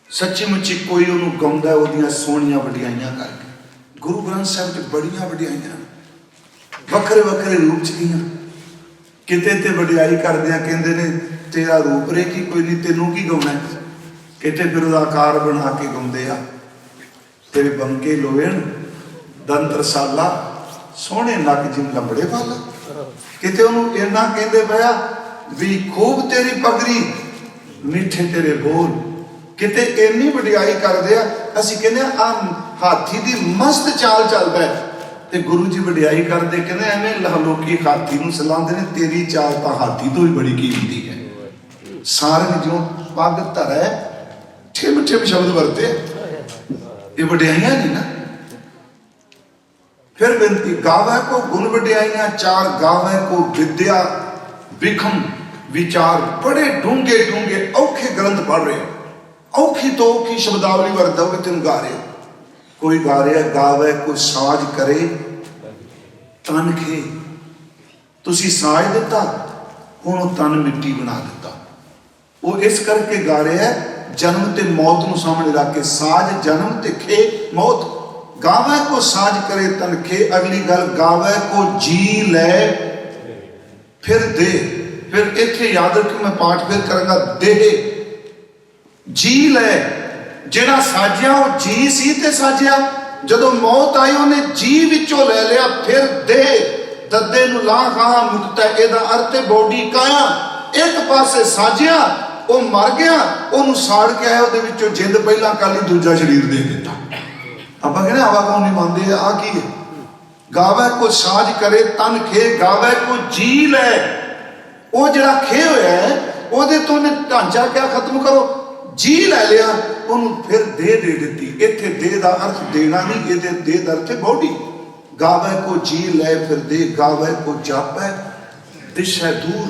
सच्ची मुच्ची कोई उन्होंने गाउंदा ओदियां सोहणियां वडियाइयां करके। गुरु ग्रंथ साहिब च बड़ियां वडियाइयां वखरे वखरे रूप च गईयां। किते ते वडियाई करदियां कहंदे ने तेरा रूप रेखी कोई नहीं, तेनू की गाउणा। किते फिर उहदा आकार बना के गाउंदे आ, तेरे बंके लोहण दंत रसाला, सोहणे नक जिम लंबड़े वाला। किते उहनूं इन्ना कहंदे पिया भी खूब तेरी पगड़ी, मीठे तेरे बोल। किते इन्नी वडियाई करदे आ, असीं कहंदे आ हाथी दी मस्त चाल चलदा है, ते गुरु जी वडियाई करदे कहंदे एवें लोकी हाथी नूं सलांदे ने, तेरी चाल तां हाथी तो भी बड़ी कीमती है। सारंग जो पग धरै ठिम ठिम शब्द वरते, ये वडियाइयां नहीं ना। फिर बेनती, गावे को गुण वडियाइयां चार, गावे को विद्या विखम विचार। बड़े डूंगे डूंगे औखे ग्रंथ पढ़ रहे, औखी तो औखी शब्दावली वरता हुए तुम गा रहे हो। कोई गा रहा गावे को साज करे तन खे, तुसी साज दिता हुण तन मिट्टी बना दिता। वो इस करके गा रहा है जन्म ते मौत नूं सामने रख के, साज जन्म ते खे मौत। गावे को साज करे तन खे। अगली गल, गावे को जी ले फिर दे। फिर इत्थे याद रखो, मैं पाठ फिर करूंगा, देह जी ले। जिहड़ा साजिया वो जी सी ते साजिया, जदों मौत आई उन्हें जी विचों ले लिया। फिर दे दद्दे नूं ला कहा मुक्ता, इहदा अर्थ है बॉडी काया। एक पासे साजिया वो मर गया, उन्होंने साड़ के आया, उहदे विचों जिंद पहला कर ली, दूजा शरीर दे दिता। आपां कहने हवा कौन नहीं मानते, आ की है? गावे को साज करे तन खे, गावे को जी ले। वो जिहड़ा खे होया है उहदे तो उन्हें ढांचा क्या खत्म करो, जी ले लिया, उन्होंने फिर दे दी। इत्थे दे दा अर्थ देना नहीं, ये दे दा अर्थ बॉडी। गावे को जी ले फिर दे, गावे को जापै दिशा दूर।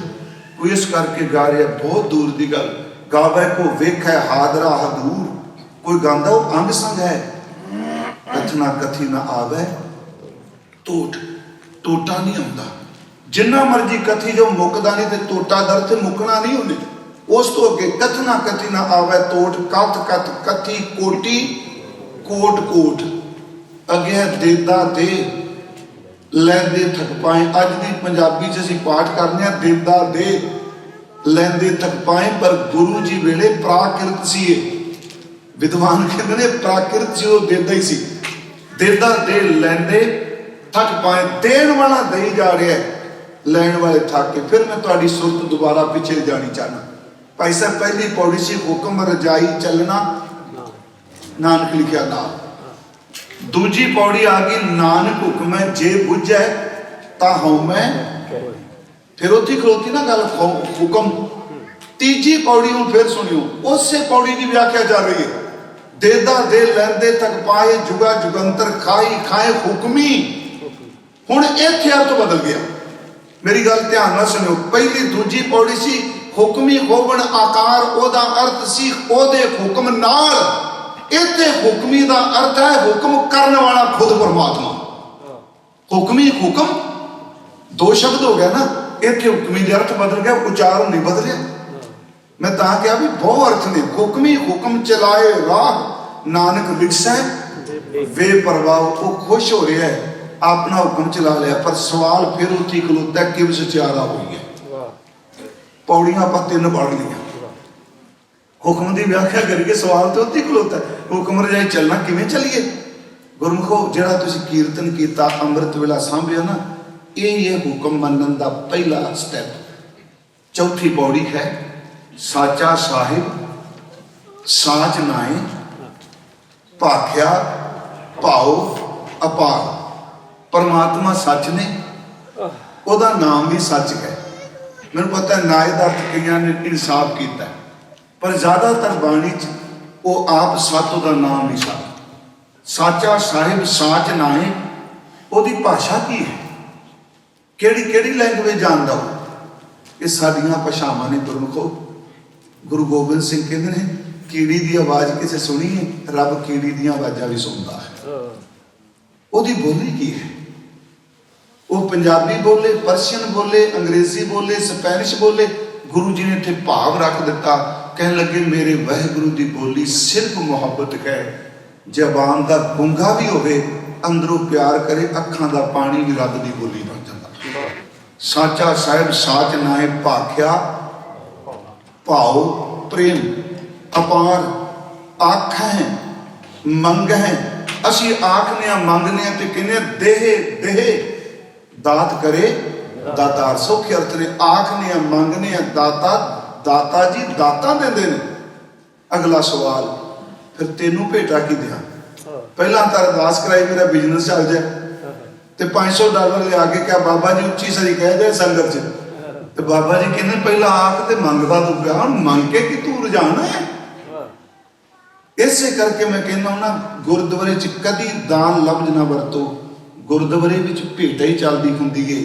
कोई इस करके गा रहा बहुत दूर की गल। गावे को वेख है हादरा हदूर। कोई गांदा वो अंग संग है, कथना कथी ना आवे टोटा नहीं आਉਂਦਾ। जिन्ना मर्जी कथी जो मुकदा नहीं, तो टोटा दर ते मुकना नहीं उन्हें। उस तो अगे कथना कथी ना आवे तोट, कथ कथ कथी कोटी कोट कोट। अगे है देदा दे लैंदे थक पाए। अज की पंजाबी च असीं पाठ करने आ देदा दे लैंदे थक पाए, पर गुरु जी वेले प्राकृत सी। विद्वान कहते ने प्राकृत सी, वो देदा ही सी। देदा दे लैंदे थक पाए, देण वाला दई जा रहा है, लैण वाले थक के। फिर मैं तुहाडी सुरत दोबारा पिछे जानी चाहना। भाई साहब पहली पौड़ी सी हुक्म रजाई चलना, नानक लिखिया ना। दूजी पौड़ी आ गई नानक हुक्म है जे बुझे ता हूं मैं। फिर उत्थे खलोती ना गल हुक्म। तीजी पौड़ी हूं फिर सुनियो, उसे पौड़ी की व्याख्या जा रही है। देदा दे लैंदे तक पाए, जुगा जुगंतर खाई खाए हुक्मी। हुण इत्थे अर्थ बदल गया। मेरी गल ध्यान नाल सुनियो। पहली दूजी पौड़ी सी हुक्मी होवन आकार, ओदा अर्थ सी ओदे हुक्म नाल। इत्थे हुक्मी दा अर्थ है हुक्म करने वाला खुद परमात्मा। हुक्मी हुक्म दो शब्द हो गया ना। इत्थे हुक्मी दे अर्थ बदल गया, उच्चारण नहीं बदलिया। मैं तां कहा भी बहुत अर्थ ने। हुक्मी हुक्म चलाए राह, नानक विकसै वे प्रभाव। वो खुश हो रहा है, अपना हुक्म चला लिया। पर सवाल फिर उत्थे खलोता कि सचियारा हुई है। पौड़ियां आप तीन पढ़ लिया, हुक्म की व्याख्या करिए, सवाल तो उत्थे खलोता है। हुक्म रजाई चलना किवें चलीए? गुरमुखो जिहड़ा तुसीं कीर्तन किया अमृत वेला सांभिया ना, ये हुक्म मनन का पहला स्टैप। चौथी पौड़ी है साचा साहिब साच नाए, भाख्या भाओ अपार। परमात्मा सच ने, ओदा नाम भी सच है। मैनूं पता है नाए का अर्थ कईयां ने इंसाफ किया, पर ज्यादातर बाणी च वो आप सत, ओदा नाम भी सत। साचा साहिब साच नाए, ओदी भाषा की है, केड़ी केड़ी लैंगुएज जानदा हो? ये साडियां भाषावां ने गुरमुखो। गुरु गोबिंद सिंह कहते हैं कीड़ी की आवाज़ किसे सुनी है, रब कीड़ी दी आवाज़ां भी सुनता है। ओदी बोली की है? वो पंजाबी बोले, परशियन बोले, अंग्रेजी बोले, स्पैनिश बोले। गुरु जी ने इत्थे भाव रख दिता, कहने लगे मेरे वाहिगुरु की बोली सिर्फ मुहब्बत है। जबान का गुंगा भी होवे, अंदरों प्यार करे, अखां का पानी भी रब की बोली बन जाता। साचा साहिब साच नाए, भाख्या भाओ प्रेम अपार। आख है मंग है, असी आखने मंगने ते कहने देहे देहे। दात करे दातार, सौखे अर्थ ने। आखने मंगने दाता, दाता जी दाता देंदे ने। अगला सवाल फिर तेनू भेटा की दिया? पहला तो अरदास कराई मेरा बिजनेस चल जाए, तो $500 लिया के क्या बाबा जी उच्ची सही कह दे संगत च। तो बाबा जी कहने पहला आख तो मंगता तू पिया, हुण मंग के कि तू रजाना है। इसे करके मैं कहना ना गुरुद्वारे च कदी दान लफ्ज ना वरतो। गुरुद्वारे विच भेटा ही चलदी हुंदी है।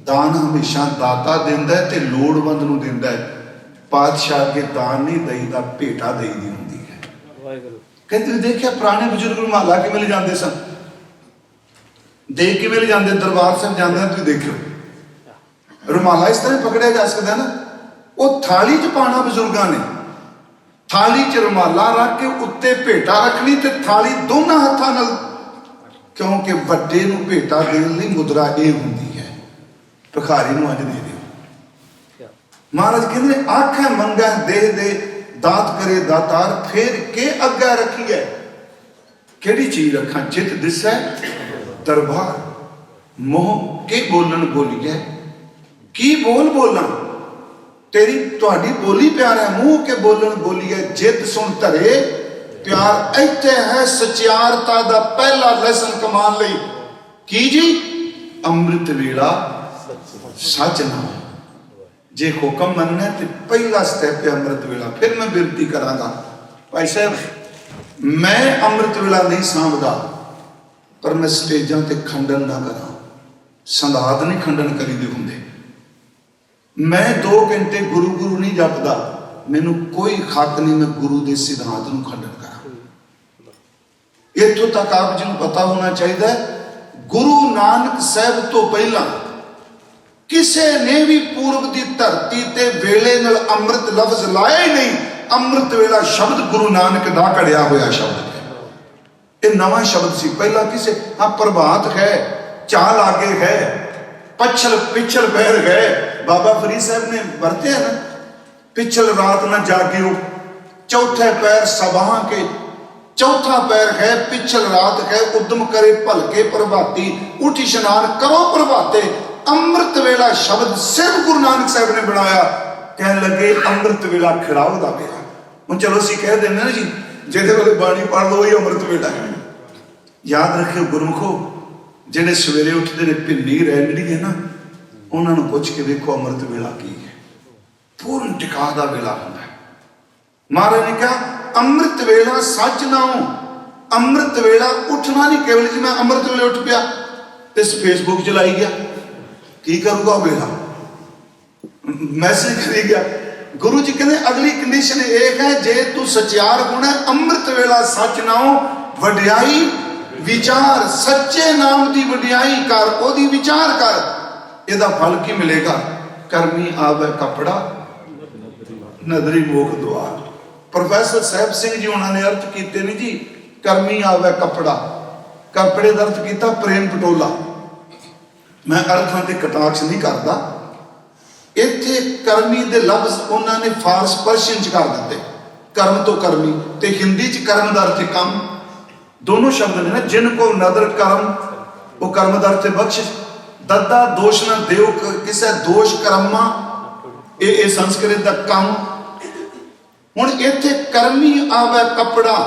दान हमेशा दाता दिंदा है ते लोड़वंद नूं दिंदा है। पातशाह के दान नहीं दईदा, भेटा दईदी हुंदी है। कहते देखिया पुराने बजुर्ग रुमाला किवें ले जांदे सन, दे किवें ले जांदे, दरबार साहब जांदे तुसीं देखियो रुमाला इस तरह पकड़िया जा सकता है ना। वो थाली च पाना बजुर्गों ने, थाली च रुमाला रख के उत्ते भेटा रखनी, ते थाली दोनों हाथों नाल, क्योंकि वड्डे नूं भेटा देण लई मुद्रा ये हुंदी है, भिखारी नूं अज दे दिओ। महाराज कहंदे आख है मंगा दे दे, दात करे दातार, फिर के अग्गा रखी है। केड़ी चीज रखा? जित दिसै दरबार, मोह के बोलन बोली है। की बोल बोलना तेरी तुहाडी बोली प्यार है, मुंह के बोलन बोली है। जित सुन धरे प्यार, इत्थे है सचियारता दा पहला लेसन कमान लई। की जी? अमृत वेला सच नाम। जे हुक्म मनना तो पहला स्टैप है अमृत वेला। फिर मैं बेनती करांगा भाई साहब, मैं अमृत वेला नहीं सांभदा, पर मैं स्टेजां ते खंडन ना करा, संदात नहीं खंडन करीदे हुंदे। मैं 2 घंटे गुरु गुरु नहीं जपदा, मैनू कोई हक नहीं मैं गुरु के सिद्धांत नूं खंडन करा। इत्थों तक आप जी नूं पता होना चाहिए, गुरु नानक साहब तो पहला किसे ने भी पूर्व की धरती ते वेले नाल अमृत लफ्ज लाया ही नहीं। अमृत वेला शब्द गुरु नानक दा कढ़िया होया शब्द है, ये नवा शब्द सी। पहला किसे हाँ प्रभात है, चाल आगे है, पछल पिछल पैर गए, बाबा फरीद साहब ने वरते है ना, पिछल रात न जागियो, चौथे पैर सबाह के, चौथा पैर है पिछल रात है, उद्यम करे भलके प्रभाती, उठ इशनान करो प्रभाते। अमृत वेला शब्द सिर्फ गुरु नानक साहब ने बनाया। कह लगे अमृत वेला खिड़ाओ दा वेला। हम चलो असीं कह देने ना जी जिहदे वेले बाणी पढ़ लो वही अमृत वेला है। याद रखियो गुरमुखो, जिहड़े सवेरे उठते ने भिन्नी रैलड़ी है ना, उन्होंने पुछ के देखो अमृत वेला की है। पूर्ण टिका दा वेला होंदा है। महाराज ने कहा अमृत वेला सच ना हो। अमृत वेला उठना नहीं केवल जी मैं अमृत वेले उठ पिया ते फेसबुक चलाई गया, की करूँगा वेला मैसेज करी गया। गुरु जी कहते अगली कंडीशन एक है, जे तू सचियार होना अमृत वेला सच ना हो, वड्याई विचार, सच्चे नाम की वड्याई कर, ओदी विचार कर, एदा फल की मिलेगा। करमी आवे कपड़ा नदरी मुख द्वार। प्रोफेसर साहब सिंह जी उन्होंने अर्थ किए नहीं जी, करमी आवे कपड़ा, कपड़े का अर्थ किया प्रेम पटोला। मैं अर्थां ते कटाक्ष नहीं करता, इत्थे करमी दे लफ्ज उन्होंने फारस पर्शियन च कर दिते, कर्म तो करमी, ते हिंदी च कर्म का अर्थ कम। दोनों शब्द ने ना, जिनको नदर कर्म वो कर्म का अर्थ बख्शिश। दद्दा दोष ना देव किसे दोष कर्मा, ये संस्कृत का कम। हुण इत्थे करमी आवे कपड़ा,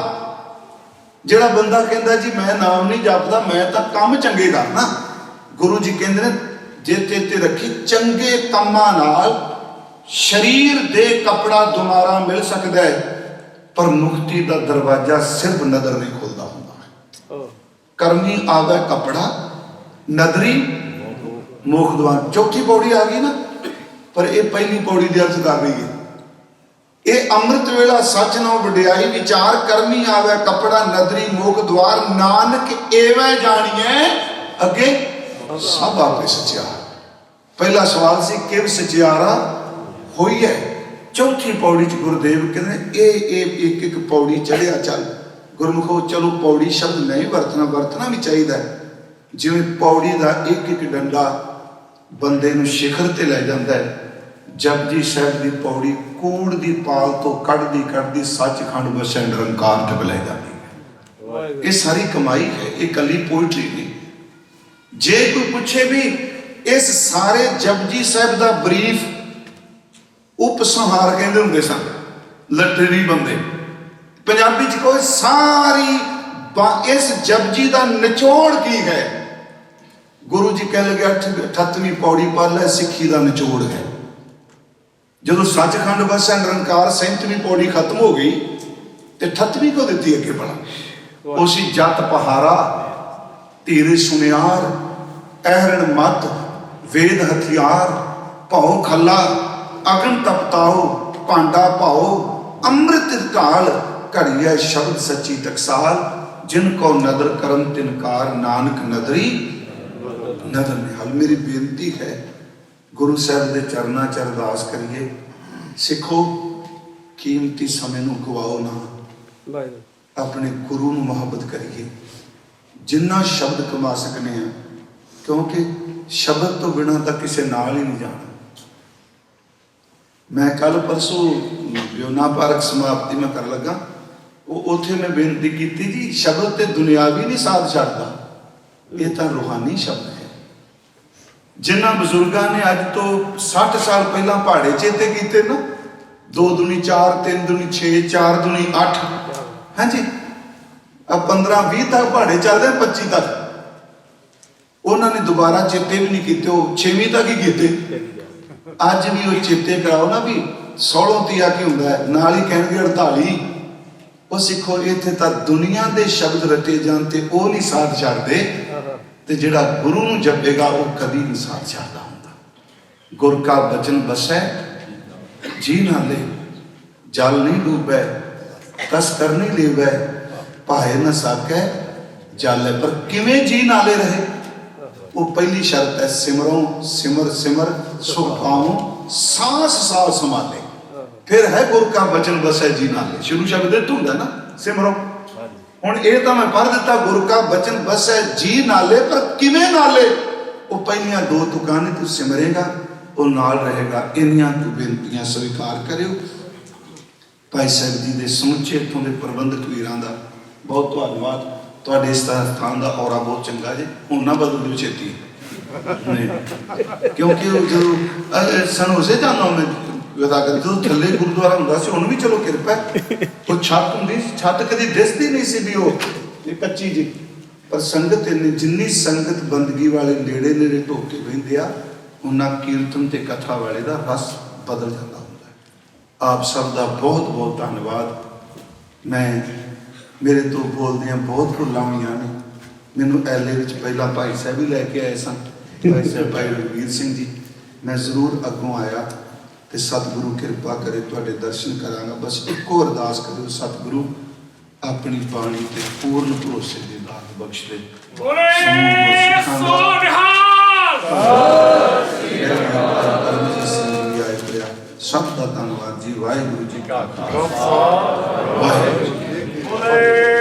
जिहड़ा बंदा कहंदा जी मैं नाम नहीं जपदा, मैं तां काम चंगे करना। गुरु जी कहंदे ने जे ते रखी चंगे कामां नाल शरीर दे कपड़ा दोबारा मिल सकता है, पर मुक्ति का दरवाजा सिर्फ नदर नहीं खोलता हुंदा। करमी आवे कपड़ा नदरी मुख द्वार। चौथी पौड़ी आ गई ना, पर यह पहली पौड़ी दी अर्थ कर रही है। ये अमृत वेला सच नो वड्याई विचार, करमी आवे कपड़ा नदरी मुख द्वार, नानक एवं जानिए अगे सब आपे सचियार। पहला सवाल सी किव सचियारा होई है। चौथी पौड़ी च गुरुदेव कहते एक एक पौड़ी चढ़िया चल। गुरमुखो चलो पौड़ी शब्द नहीं वरतना, वरतना भी चाहिए। जिवें पौड़ी का एक एक डंडा बंदे नूं शिखर ते लै जांदा है, जपजी साहब की पौड़ी कूड़ की पाल तो कढ़दी सचखंड बसै निरंकार तक लै जाती है। ये सारी कमाई है, ये कली पोइट्री नहीं। जे कोई पूछे भी इस सारे जपजी साहब का ब्रीफ उपसंहार कहते होंगे सन, लटरी बंदे पंजाबी च कोई सारी इस जपजी का निचोड़ की है। गुरु जी कह लगे 88वीं पौड़ी पढ़ लै, सिक्खी का निचोड़ है। जो सचखंड बसै निरंकार 37वीं पौड़ी खत्म हो गई तो 38वीं को दी अगे बढ़ा। उसी जत पहारा धीरे सुनियार, अहरण मत वेद हथियार, भाओ खला अगन तपताओ, भांडा भाओ अमृत ढाल, घड़िया शब्द सच्ची टकसाल, जिनको नदर करम तिनकार, नानक नदरी नदर निहाल। मेरी बेनती है गुरु साहब के चरणों च अरदास करिए, सिखो कीमती समय नूं गवाओ ना, अपने गुरु नूं मुहब्बत करिए, जिन्ना शब्द कमा सकने हैं, क्योंकि शब्द तो बिना तो किसी नाल ही नहीं जाना। मैं कल परसों योना पारक समाप्ति में कर लगा, उत्थे मैं बेनती की जी शब्द तो दुनियावी नहीं साथ छड्डदा, ये तो रूहानी शब्द है। जिन्हों बजुर्गों ने अज तो 60 साल पहला पहाड़े चेते किए ना, 2 दूनी 4, 3 दूनी 6, 4 दूनी 8, हाँ जी, अब 15-20 तक पहाड़े चल रहे, 25 तक उन्होंने दोबारा चेते भी नहीं किए, वो 6वीं तक ही किए। अज भी वो चेते कराओ ना भी 16 तीया की होंगे, नाल ही कहेंगे 48। वो सिखो इत्थे तां दुनिया के शब्द रटे जाते वो नहीं साथ छड्डदे, ते जिहड़ा गुरु नूं जपेगा वो कभी नहीं साथ छड्डदा हुंदा। गुर का बचन बसै जी ना ले, जल नहीं डूबै, कस कर नहीं लेवै, भाए न साकै जल है। पर किवें जी नाले रहे, वो पहली शर्त है, सिमरों सिमर सिमर सुख पाऊं सांस सांस संभाले। फिर है गुर का बचन बसै जी नाले, शुरू शब्द होंगे ना सिमरों। हुण ये तो मैं पढ़ दिता, गुर का बचन बसै जी नाले, पर किवें नाले? वो पहलियां दो तुकां ने तू सिमरेगा वो नाल रहेगा। इन्नियां तू बेनतियां स्वीकार करियो। भाई साहब जी दे समੁੱਚੇ इत्थों के प्रबंधक वीरां दा बहुत धन्यवाद। तुहाडे इस स्थान का औरा बहुत चंगा जे, हुण ना बदल दिओ छेती नहीं, क्योंकि जो सनोसे जाना मैं विदा कर जो थल्ले गुरुद्वारा हुंदा सी, हुण भी चलो किरपा वो छत हुंदी, छत कदी दिसदी नहीं सी भी वो कच्ची जी, पर संगत इन्नी जिन्नी संगत बंदगी वाले नेड़े नेड़े ढो के बहिंदे आ, उन्ना कीर्तन ते कथा वाले दा रस बदल जाता हुंदा है। आप सब दा बहुत बहुत धन्यवाद। मैं मेरे तो बोलदियां बहुत भुल्लां होईयां ने। मैनूं एले विच पहला भाई साहब ही लैके आए सन, भाई साहब भाई रघुवीर सिंह जी। मैं जरूर अगों आया तो सतगुरु कृपा करे तुहाडे दर्शन करांगा। बस इक्को अरदास करियो, सतगुरु अपनी बाणी ते पूर्ण भरोसे दी दात बख्श दे। सब का धन्यवाद जी। वाहिगुरू जी का खालसा, वाहिगुरू जी की फतेह।